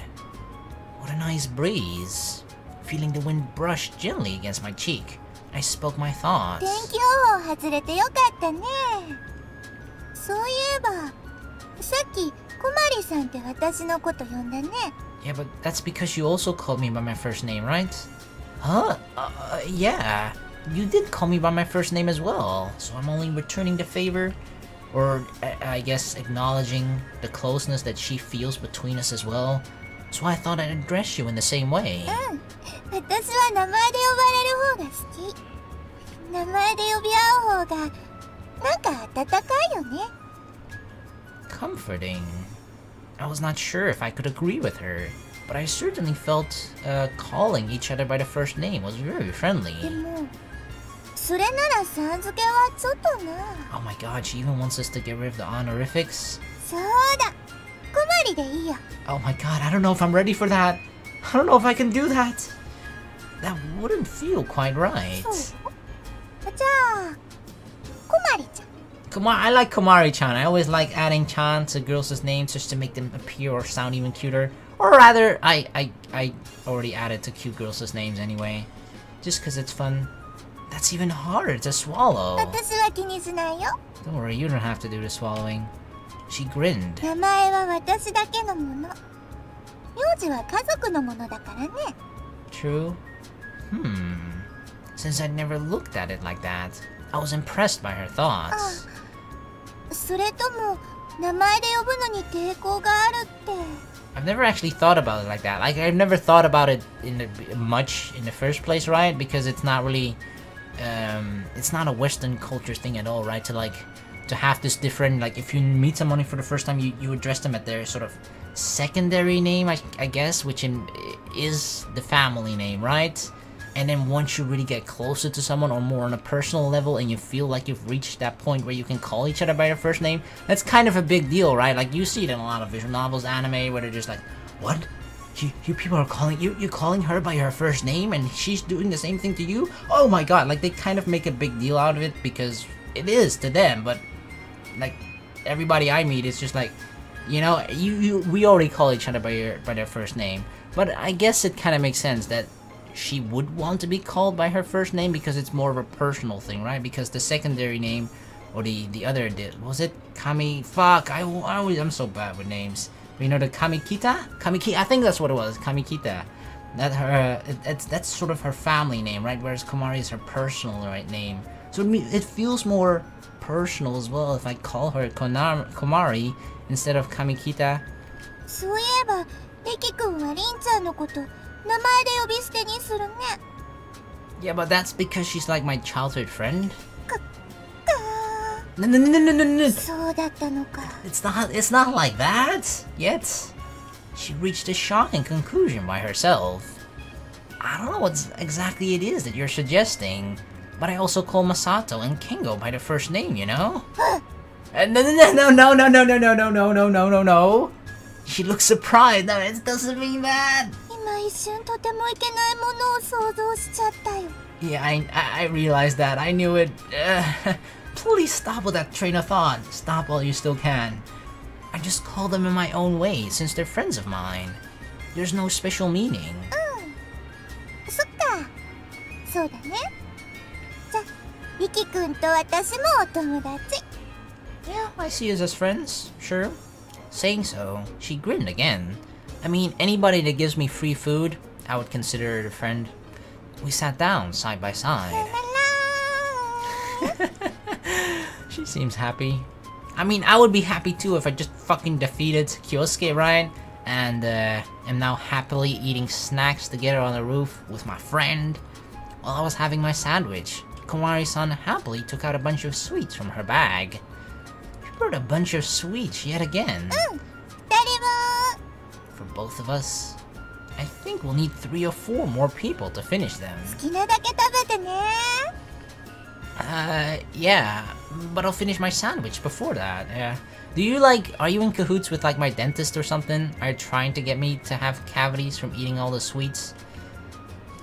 What a nice breeze. Feeling the wind brush gently against my cheek, I spoke my thoughts. 天気予報外れてよかったね。そういえば、さっき小まりさんって私のこと呼んだね。Yeah, but that's because you also called me by my first name, right? Huh? Yeah. You did call me by my first name as well, so I'm only returning the favor. Or, I guess, acknowledging the closeness that she feels between us as well. So I thought I'd address you in the same way. 私は名前で呼ばれる方が好き。名前で呼び合う方がなんか温かいよね。Comforting. I was not sure if I could agree with her, but I certainly felt calling each other by the first name was very friendly. でもそれならさん付けはちょっとな。 Oh my god, she even wants us to get rid of the honorifics? そうだ、小まりでいいよ。 Oh my god, I don't know if I'm ready for that. I don't know if I can do that. That wouldn't feel quite right. じゃあ小まりちゃん。 I like Komari-chan. I always like adding chan to girls' names just to make them appear or sound even cuter. Or rather, I already added to cute girls' names anyway. Just cause it's fun. That's even harder to swallow. 私は気にしないよ。 Don't worry, you don't have to do the swallowing. She grinned. 名前は私だけのもの。名字は家族のものだからね。 True? Since I'd never looked at it like that, I was impressed by her thoughts. それとも名前で呼ぶのに抵抗があるって。 I've never actually thought about it like that. Like, I've never thought about it much in the first place, right? Because it's not really, it's not a Western culture thing at all, right? To have this different, like, if you meet someone for the first time, you address them at their sort of secondary name, I guess, which is the family name, right? And then once you really get closer to someone or more on a personal level and you feel like you've reached that point where you can call each other by their first name, that's kind of a big deal, right? Like, you see it in a lot of visual novels, anime, where they're just like, what? You people are calling, you're calling her by her first name and she's doing the same thing to you? Oh my god, like, they kind of make a big deal out of it because it is to them, but, like, everybody I meet is just like, you know, we already call each other by their first name. But I guess it kind of makes sense that she would want to be called by her first name because it's more of a personal thing, right? Because the secondary name, or the other, was it Kami? Fuck, I'm so bad with names. But you know the Kamikita? I think that's what it was, Kamikita. That's sort of her family name, right? Whereas Komari is her personal name. So it feels more personal as well if I call her Komari instead of Kamikita. そういえば、リキ君はリンちゃんのこと名前で呼び捨てにするね。 Yeah, but that's because she's like my childhood friend. No. そうだったのか。 It's not like that yet. She reached a shocking conclusion by herself. I don't know what exactly it is that you're suggesting, but I also call Masato and Kengo by their first name, you know? No. She looks surprised. No, it doesn't mean that. 今一瞬とてもいけないものを想像しちゃったよ。 Yeah, I realized that. I knew it. Please stop with that train of thought. Stop while you still can. I just call them in my own way since they're friends of mine. There's no special meaning. そっか。そうだね。じゃ、リキ君と私もお友達。 Yeah, I see us as friends, sure. Saying so, she grinned again. I mean, anybody that gives me free food, I would consider it a friend. We sat down side by side. She seems happy. I mean, I would be happy too if I just fucking defeated Kyousuke, right? And am now happily eating snacks together on the roof with my friend. While I was having my sandwich, Komari-san happily took out a bunch of sweets from her bag. She brought a bunch of sweets yet again. 誰も。 For both of us, I think we'll need 3 or 4 more people to finish them. 好きなだけ食べてね。 Yeah, but I'll finish my sandwich before that. Yeah. Are you in cahoots with like my dentist or something? Are you trying to get me to have cavities from eating all the sweets?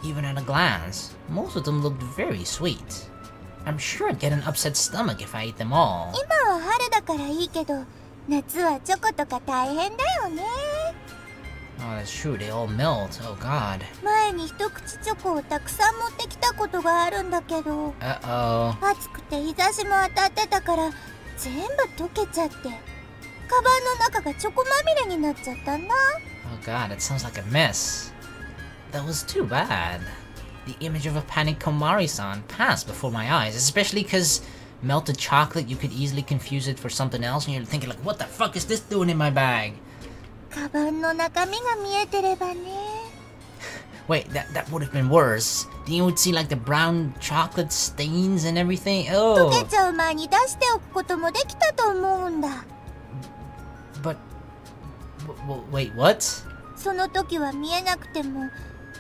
Even at a glance, most of them looked very sweet. I'm sure I'd get an upset stomach if I ate them all. 今は春だからいいけど、夏はチョコとか大変だよね。 Oh, that's true. They all melt. Oh God. 前に一口チョコをたくさん持ってきたことがあるんだけど、 Uh-oh. 暑くて日差しも当たってたから全部溶けちゃって、カバンの中がチョコまみれになっちゃったんだ。 Oh God, that sounds like a mess. That was too bad. The image of a panicked Komari-san passed before my eyes, especially because melted chocolate, you could easily confuse it for something else, and you're thinking like, what the fuck is this doing in my bag? カバンの中身が見えてればね。 Wait, that would have been worse. Then you would see like the brown chocolate stains and everything. 溶 Oh, けちゃう前に出しておくこともできたと思うんだ。 but wait, what? その時は見えなくても、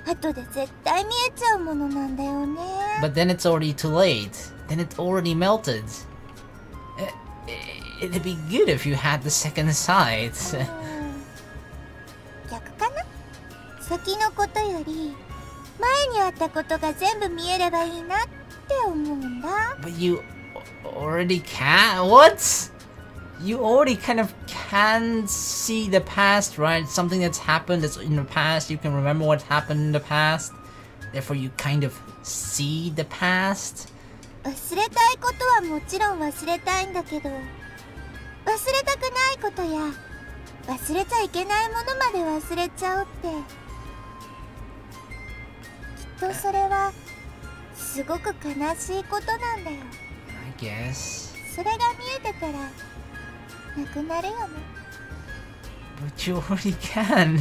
後で絶対見えちゃうものなんだよね。 But then it's already too late. Then it already melted. It'd be good if you had the second sight. 逆かな？先のことより前にあったことが全部見えればいいなって思うんだ。 But you already can? What? You already kind of can see the past, right? Something that's happened that's in the past, you can remember what's happened in the past. Therefore, you kind of see the past. 忘れたいことはもちろん忘れたいんだけど、忘れたくないことや忘れちゃいけないものまで忘れちゃうって、きっとそれはすごく悲しいことなんだよ。 I guess. それが見えてたらなくなるよね。 But you already can.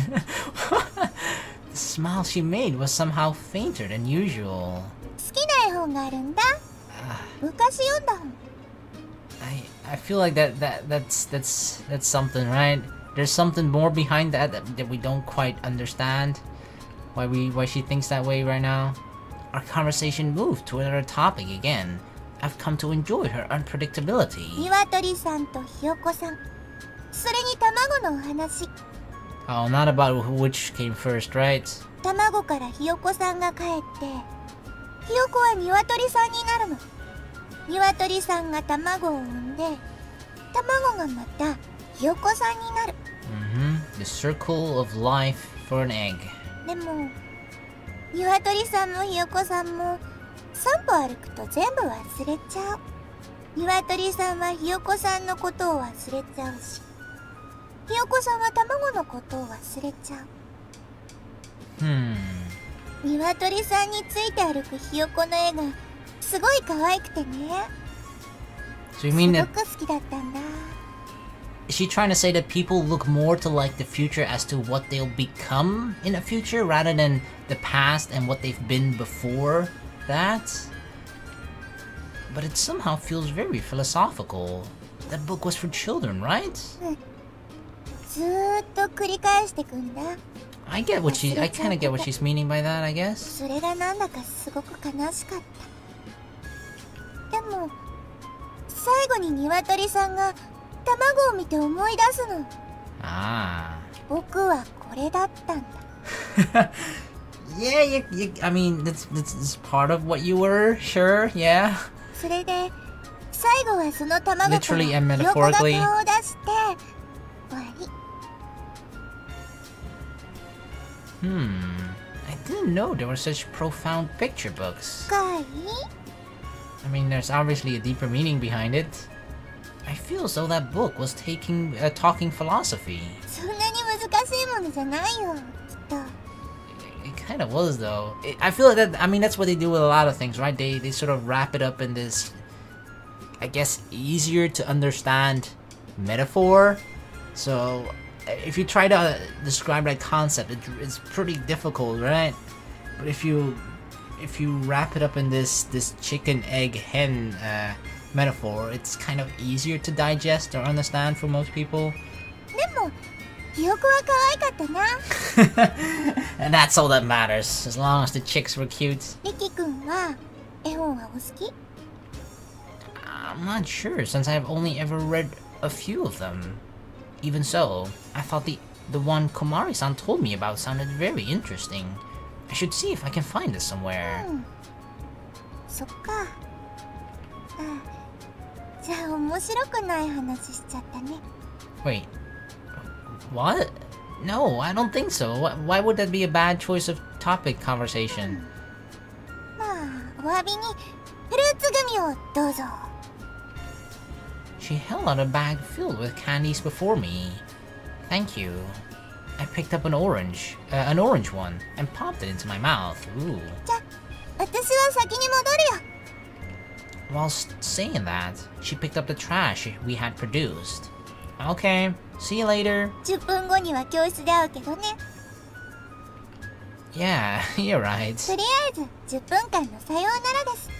The smile she made was somehow fainter than usual. 好きな絵本があるんだ。昔読んだ本。 I feel like that's something, right? There's something more behind that we don't quite understand. Why she thinks that way right now. Our conversation moved to another topic again. I've come to enjoy her unpredictability. 鶏さんとひよこさん、それに卵のお話。 Oh, not about which came first, right? 卵からひよこさんが帰って、ひよこは鶏さんになるの。鶏さんが卵を産んで、卵がまたひよこさんになる。The circle of life for an egg. でも鶏さんもひよこさんも3歩歩くと全部忘れちゃう。鶏さんはひよこさんのことを忘れちゃうし、ひよこさんは卵のことを忘れちゃう。鶏さんについて歩くひよこの絵がすごい可愛くてね。 So you mean す that ごく好きだったんだ。 is she trying to say that people look more to like the future as to what they'll become in the future rather than the past and what they've been before that? But it somehow feels very philosophical. That book was for children, right? ずーっと繰り返してくんだ。 I kind of get what she's meaning by that, I guess. それがなんだかすごく悲しかった。でも最後に鶏さんが卵を見て思い出すの。Ah. 僕はこれだったんだ。Yeah, I mean, that's part of what you were, sure, yeah. それで最後はその卵から Literally and ひよこが顔を metaphorically. 出して終わり。I didn't know there were such profound picture books. 深い？ I mean, there's obviously a deeper meaning behind it. I feel as though that book was talking philosophy. そんなに難しいものじゃないよ、きっと。 It kind of was, though. I feel like that. I mean, that's what they do with a lot of things, right? They sort of wrap it up in this, I guess, easier to understand metaphor. So, if you try to describe that concept, it's pretty difficult, right? But if you wrap it up in this chicken egg hen metaphor, it's kind of easier to digest or understand for most people. でもひよこは可愛かったな。 And that's all that matters, as long as the chicks were cute. リキ君は絵本はお好き？ I'm not sure, since I've only ever read a few of them. Even so, I thought the one Komari-san told me about sounded very interesting. I should see if I can find it somewhere. そっか。じゃあ面白くない話しちゃったね。 Wait. What? No, I don't think so. Why would that be a bad choice of topic conversation? まあ、お詫びにフルーツグミをどうぞ。 She held out a bag filled with candies before me. Thank you. I picked up an orange one, and popped it into my mouth. Ooh. じゃあ、私は先に戻るよ。 While saying that, she picked up the trash we had produced. Okay, see you later. 10分後には教室で会うけどね。 Yeah, you're right. とりあえず10分間のさようならです。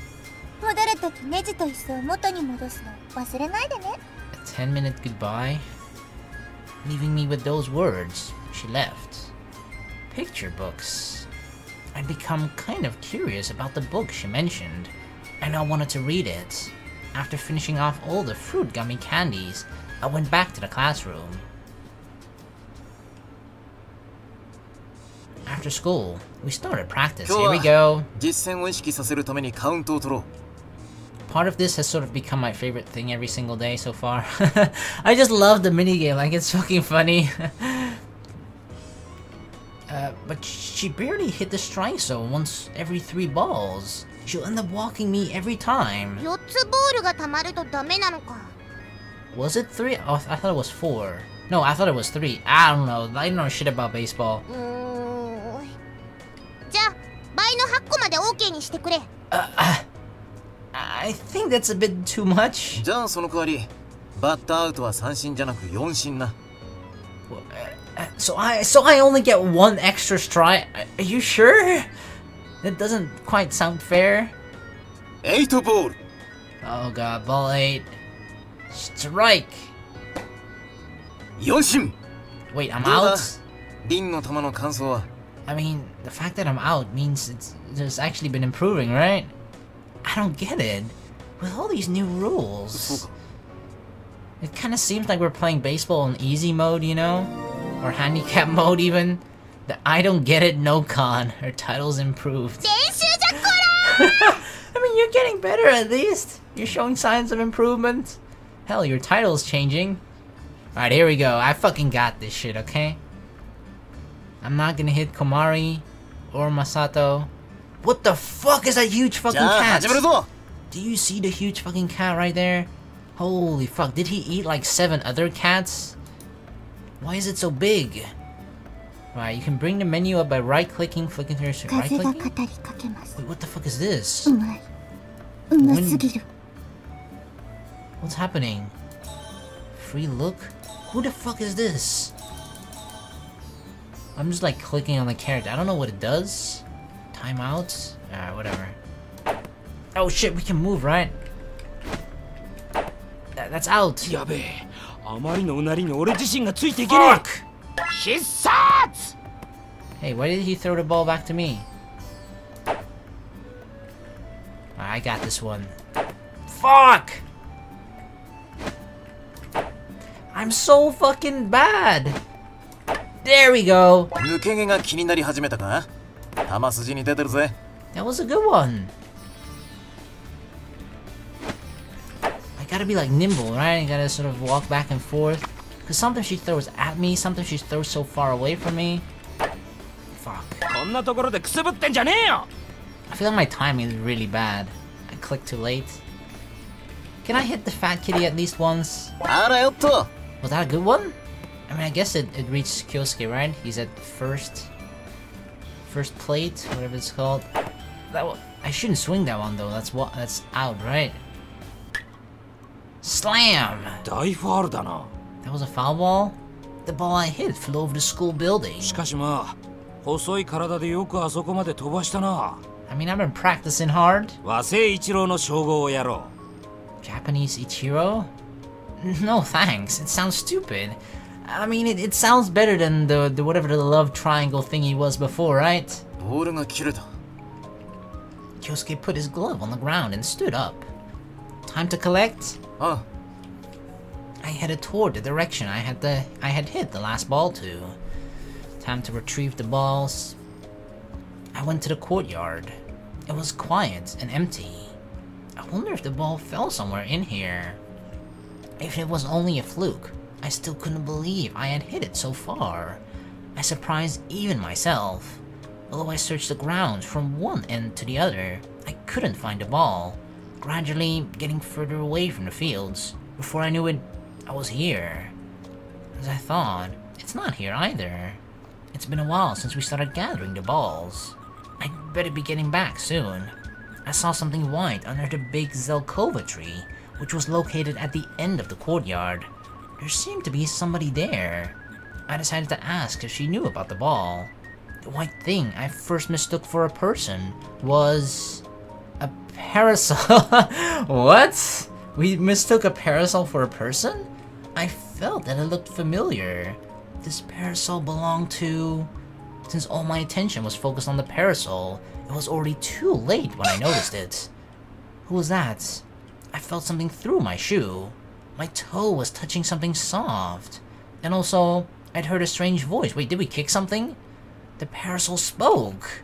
戻るときネジと椅子を元に戻すの忘れないでね。 A 10-minute goodbye. Leaving me with those words, she left. Picture books. I'd become kind of curious about the book she mentioned, and I wanted to read it. After finishing off all the fruit gummy candies, I went back to the classroom. After school, we started practice. Here we go. 実践を意識させるためにカウントを取ろう。 Part of this has sort of become my favorite thing every single day so far. I just love the minigame, like it's fucking funny. But she barely hit the strike zone once every 3 balls. She'll end up walking me every time. 4つボールが溜まるとダメなのか。 Was it 3? Oh, I thought it was 4. No, I thought it was 3. I don't know. I don't know shit about baseball. じゃあ倍の8個まで OK にしてくれ。I think that's a bit too much. じゃあその代わり、バッターアウトは三振じゃなく4振な。So I only get 1 extra strike. Are you sure? That doesn't quite sound fair. 8ボール。 Oh god, ball 8. Strike. 4振。 Wait, I'm どうだ out? リンの球の感想は。 I mean, the fact that I'm out means there's actually been improving, right? I don't get it. With all these new そう rules, か。 it kind of seems like we're playing baseball in easy mode, you know? Or handicap mode even. The I don't get it, no con. Her title's improved. 練習じゃこら。 I mean, you're getting better at least. You're showing signs of improvement. Hell, your title's changing. Alright, here we go. I fucking got this shit, okay? I'm not gonna hit Komari or Masato. What the fuck is that huge fucking じゃあ cat? 始めるぞ。 Do you see the huge fucking cat right there? Holy fuck, did he eat like 7 other cats? Why is it so big? Right, you can bring the menu up by right-clicking, flicking through your 風が right-clicking? 語りかけます。 Wait, what the fuck is this? うまい。うますぎる。 What's happening? Free look? Who the fuck is this? I'm just like clicking on the character. I don't know what it does. Timeouts? Alright, whatever. Oh shit, we can move, right? That's out. やべえ、あまりのうなりに俺自身がついていけね Fuck! え。必殺 Hey, why did he throw the ball back to me? I got this one. Fuck! I'm so fucking bad! There we go! 抜け毛が気になり始めたか？球筋に出てるぜ。 That was a good one. I gotta be like nimble, right? I gotta sort of walk back and forth. Cause sometimes she throws at me, sometimes she throws so far away from me. Fuck. こんなところでくすぶってんじゃねえよ。 I feel like my timing is really bad. I clicked too late. Can I hit the fat kitty at least once? あらよっと。 Was that a good one? I mean, I guess it reached Kyousuke, right? He's at first plate, whatever it's called. I shouldn't swing that one though. That's out, right? Slam! 大ファウルだな。 That was a foul ball? The ball I hit flew over the school building. しかしまあ、細い体でよくあそこまで飛ばしたな。 I mean, I've been practicing hard. 和製一郎の称号をやろ Japanese Ichiro? No thanks. It sounds stupid. I mean, it sounds better than the whatever the love triangle thingy was before, right? ボールが切れた。 Kyousuke put his glove on the ground and stood up. Time to collect? あ I headed toward the direction I had hit the last ball to. Time to retrieve the balls. I went to the courtyard. It was quiet and empty. I wonder if the ball fell somewhere in here. If it was only a fluke, I still couldn't believe I had hit it so far. I surprised even myself. Although I searched the grounds from one end to the other, I couldn't find the ball, gradually getting further away from the fields. Before I knew it, I was here. As I thought, it's not here either. It's been a while since we started gathering the balls. I'd better be getting back soon. I saw something white under the big Zelkova tree, which was located at the end of the courtyard. There seemed to be somebody there. I decided to ask if she knew about the ball. The white thing I first mistook for a person was a parasol. What? We mistook a parasol for a person? I felt that it looked familiar. This parasol belonged to... Since all my attention was focused on the parasol, it was already too late when I noticed it. Who was that? I felt something through my shoe. My toe was touching something soft. And also, I'd heard a strange voice. Wait, did we kick something? The parasol spoke.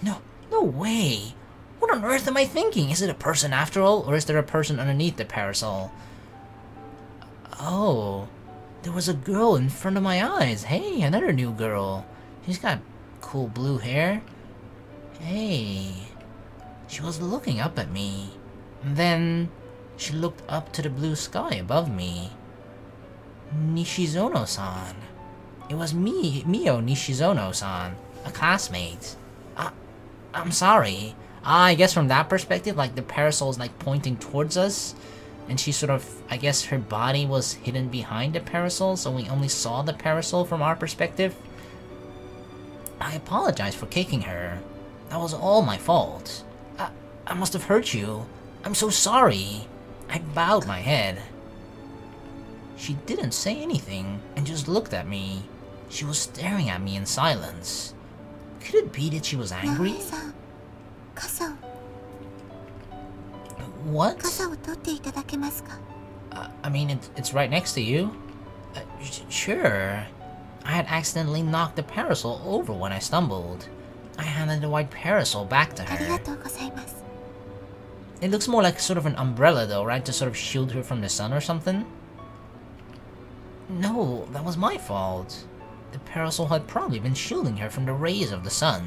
No way. What on earth am I thinking? Is it a person after all, or is there a person underneath the parasol? Oh, there was a girl in front of my eyes. Hey, another new girl. She's got cool blue hair. Hey. She was looking up at me. And then she looked up to the blue sky above me. Nishizono-san. It was Mio Nishizono-san, a classmate. I'm sorry. I guess from that perspective, like the parasol is like pointing towards us, and she sort of, I guess her body was hidden behind the parasol, so we only saw the parasol from our perspective. I apologize for kicking her. That was all my fault. I must have hurt you. I'm so sorry. I bowed my head. She didn't say anything and just looked at me. She was staring at me in silence. Could it be that she was angry? 傘を What? 傘を取っていただけますか I mean, it's right next to you. Sure. I had accidentally knocked the parasol over when I stumbled. I handed the white parasol back to あり her. がとうございます It looks more like sort of an umbrella though, right? To sort of shield her from the sun or something? No, that was my fault. The parasol had probably been shielding her from the rays of the sun.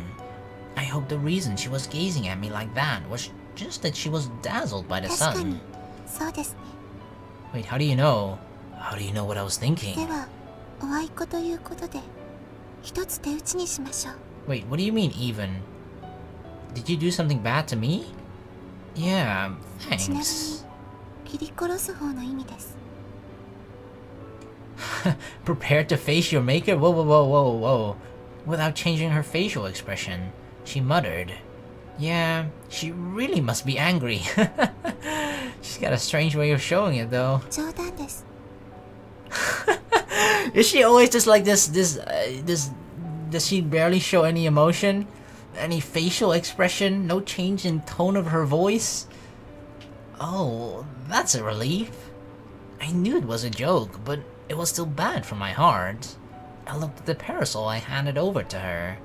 I hope the reason she was gazing at me like that was just that she was dazzled by the 確か sun. にそうですね Wait, how do you know? How do you know what I was で thinking? はおあいこということで一つ手打ちにしましょう Wait, what do you mean even? Did you do something bad to me? Yeah, ちなみに thanks. 切り殺す方の意味です Prepared to face your maker? Whoa. Without changing her facial expression, she muttered. Yeah, she really must be angry. She's got a strange way of showing it though. 冗談です Is she always just like this? Does she barely show any emotion? Any facial expression? No change in tone of her voice? Oh, that's a relief. I knew it was a joke, but it was still bad for my heart. I looked at the parasol I handed over to her.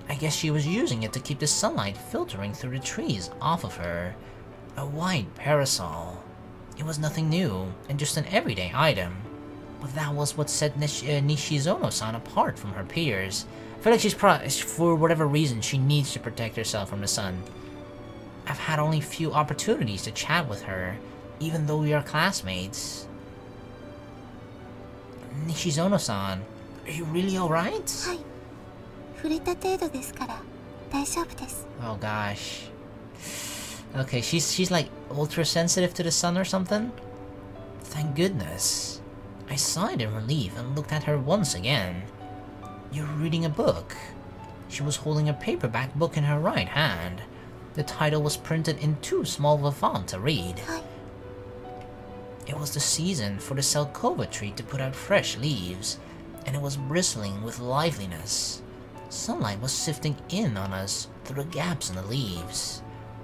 I guess she was using it to keep the sunlight filtering through the trees off of her. A white parasol. It was nothing new, and just an everyday item. But that was what set Nishizono-san apart from her peers. I feel like for whatever reason, she needs to protect herself from the sun. I've had only few opportunities to chat with her, even though we are classmates. Nishizono-san, are you really alright? はい触れた程度ですから大丈夫です Oh gosh. Okay, she's like ultra sensitive to the sun or something? Thank goodness. I sighed in relief and looked at her once again. You're reading a book. She was holding a paperback book in her right hand. The title was printed in too small of a font to read. はい It was the season for the Zelkova tree to put out fresh leaves, and it was bristling with liveliness. Sunlight was sifting in on us through the gaps in the leaves.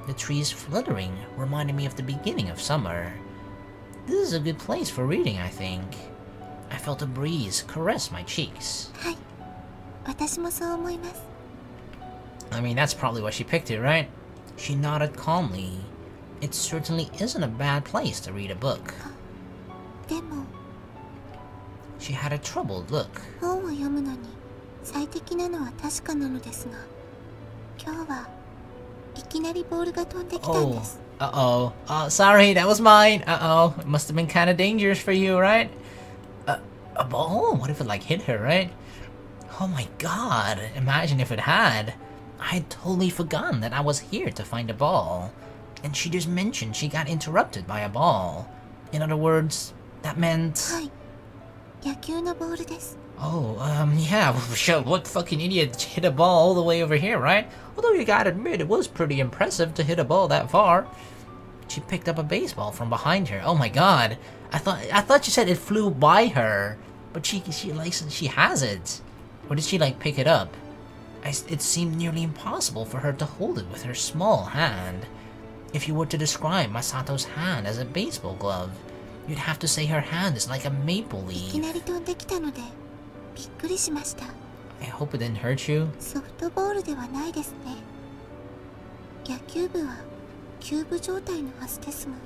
The trees fluttering reminded me of the beginning of summer. This is a good place for reading, I think. I felt a breeze caress my cheeks. はい。私もそう思います。 I mean, that's probably why she picked it, right? She nodded calmly. It certainly isn't a bad place to read a book. でも、 She had a troubled look. 本を読むのに最適なのは確かなのですが、今日はいきなりボールが飛んできたんです。Uh-oh. Sorry, that was mine. Uh-oh. It must have been kind of dangerous for you, right? A ball? What if it, like, hit her, right? Oh my god. Imagine if it had. I had totally forgotten that I was here to find a ball. And she just mentioned she got interrupted by a ball. In other words, that meant... はい。野球のボールです。 Oh, yeah, sure, what fucking idiot hit a ball all the way over here, right? Although you gotta admit, it was pretty impressive to hit a ball that far. She picked up a baseball from behind her. Oh my god. I thought she said it flew by her. But she has it. Or did she, like, pick it up? It seemed nearly impossible for her to hold it with her small hand. If you were to describe Masato's hand as a baseball glove, you'd have to say her hand is like a maple い leaf. きなり飛んできたのでびっくりしました。 I hope it didn't hurt you. ソフトボールではないですね。野球部はキューブ状態のはずですもん。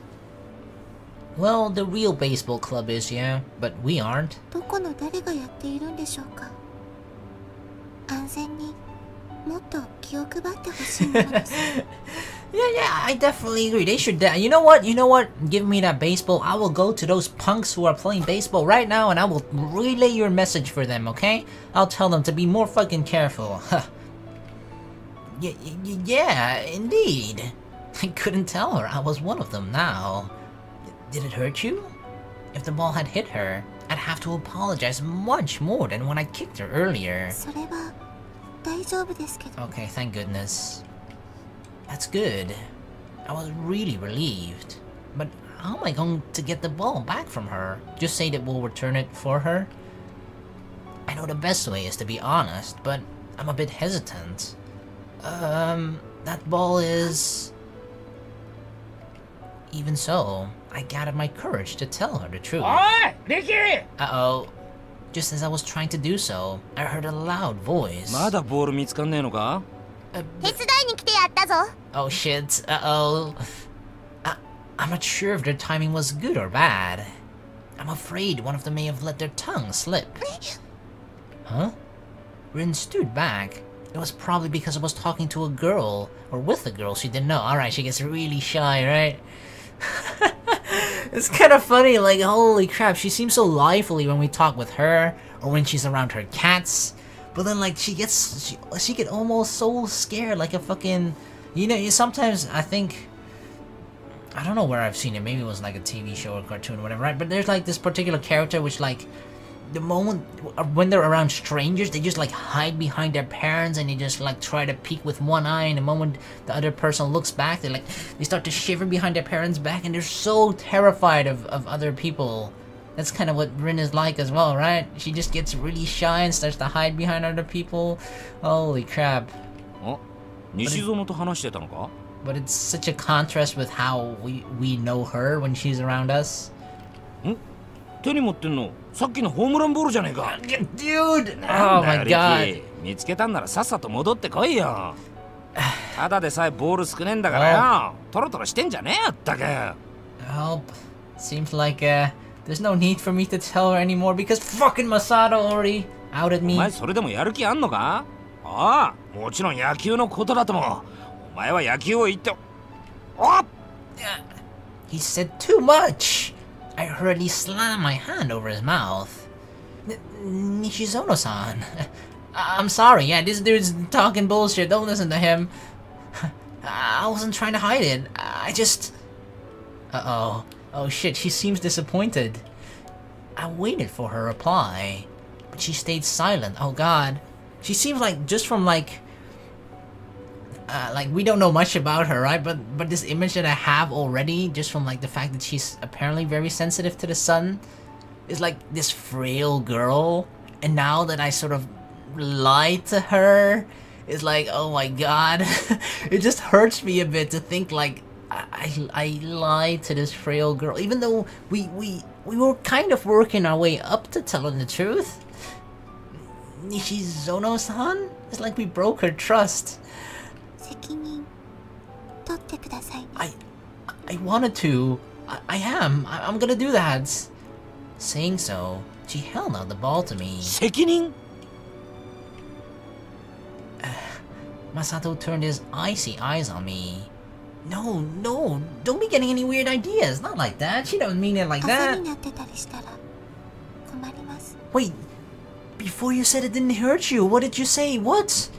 Well, the real baseball club is, yeah, but we aren't. どこの誰がやっているんでしょうか。安全にもっと気を配ってほしいものです。Yeah, I definitely agree. They should. You know what? Give me that baseball. I will go to those punks who are playing baseball right now, and I will relay your message for them. Okay? I'll tell them to be more fucking careful. Yeah, indeed. I couldn't tell her I was one of them now. Did it hurt you? If the ball had hit her, I'd have to apologize much more than when I kicked her earlier. それは大丈夫ですけど。 Okay, thank goodness. That's good. I was really relieved. But how am I going to get the ball back from her? Just say that we'll return it for her? I know the best way is to be honest, but I'm a bit hesitant. That ball is... Even so, I gathered my courage to tell her the truth. Oi, Riki! Uh-oh. Just as I was trying to do so, I heard a loud voice. まだボール見つかんねえのか? 手伝いに来てやったぞ。 Oh shit, uh-oh. I'm not sure if their timing was good or bad. I'm afraid one of them may have let their tongue slip. Huh? Rin stood back. It was probably because I was talking to a girl, or with a girl she didn't know. Alright, she gets really shy, right? It's kind of funny, like, holy crap, she seems so lively when we talk with her, or when she's around her cats. But then, like, she get almost so scared, like a fucking... You know, sometimes I think... I don't know where I've seen it, maybe it was like a TV show or cartoon or whatever, right? But there's like this particular character which, like, the moment when they're around strangers, they just like hide behind their parents and they just like try to peek with one eye, and the moment the other person looks back, they start to shiver behind their parents' back, and they're so terrified of other people. That's kind of what Rin is like as well, right? She just gets really shy and starts to hide behind other people. Holy crap. Oh, 西園と話してたのか? But it's such a contrast with how we know her when she's around us. 手に持ってんのさっきのホームランボールじゃねえか。 Dude! Oh my god. 見つけたんならさっさと戻ってこいよ。ただでさえボール少ねえんだからよ。トロトロしてんじゃねえよったく。 Help. Seems like there's no need for me to tell her anymore because fucking Masato already outed me. お前それでもやる気あんのか? ああ、もちろん野球のことだとも。お前は野球を言って。おっ! He said too much. I hurriedly slammed my hand over his mouth. Nishizono-san. I'm sorry, yeah, this dude's talking bullshit, don't listen to him. I wasn't trying to hide it, I just... Uh-oh. Oh shit, she seems disappointed. I waited for her reply, but she stayed silent, oh god. She seems like, just from like we don't know much about her, right? But this image that I have already, just from like the fact that she's apparently very sensitive to the sun, is like this frail girl. And now that I sort of lied to her, It's like, oh my god. It just hurts me a bit to think like I lied to this frail girl, even though we were kind of working our way up to telling the truth. Nishizono-san? It's like we broke her trust. 責任取ってくださいね。 I wanted to. I am. I'm gonna do that. Saying so, she held out the ball to me. 責任 Masato turned his icy eyes on me. No, no, don't be getting any weird ideas. Not like that. She don't mean it like 風 that. になってたりしたら困ります。 Wait, before you said it didn't hurt you, what did you say? What?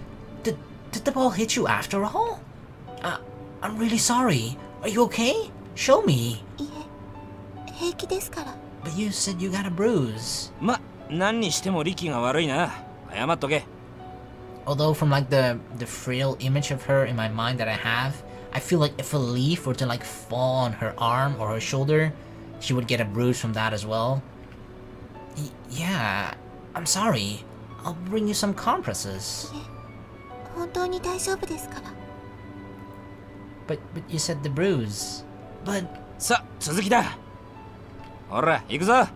Did the ball hit you after all? I'm really sorry. Are you okay? Show me. いえ、平気ですから。 But you said you got a bruise. ま、何にしてもリキが悪いな。謝っとけ。 Although from like the frail image of her in my mind that I have, I feel like if a leaf were to like fall on her arm or her shoulder, she would get a bruise from that as well. Yeah, I'm sorry. I'll bring you some compresses. いえ、本当に大丈夫ですから。 But you said the bruise. But さ、続きだ。ほら、行くぞ。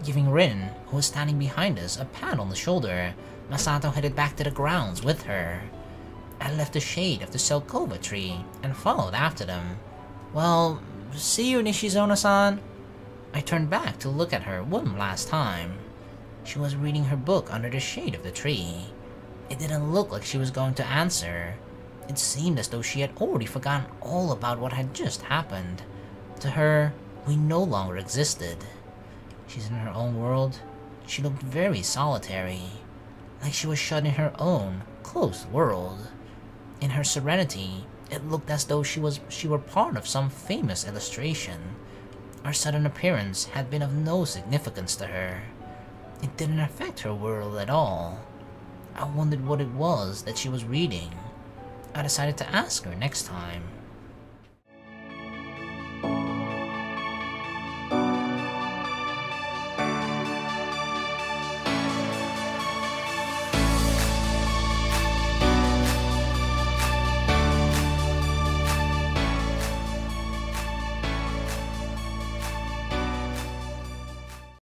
giving Rin, who was standing behind us, a pat on the shoulder, Masato headed back to the grounds with her. I left the shade of the Selkova tree and followed after them. Well, see you, Nishizono-san. I turned back to look at her one last time. She was reading her book under the shade of the tree. It didn't look like she was going to answer. It seemed as though she had already forgotten all about what had just happened. To her, we no longer existed. She's in her own world. She looked very solitary, like she was shut in her own closed world. In her serenity, it looked as though she were part of some famous illustration. Our sudden appearance had been of no significance to her. It didn't affect her world at all. I wondered what it was that she was reading. I decided to ask her next time.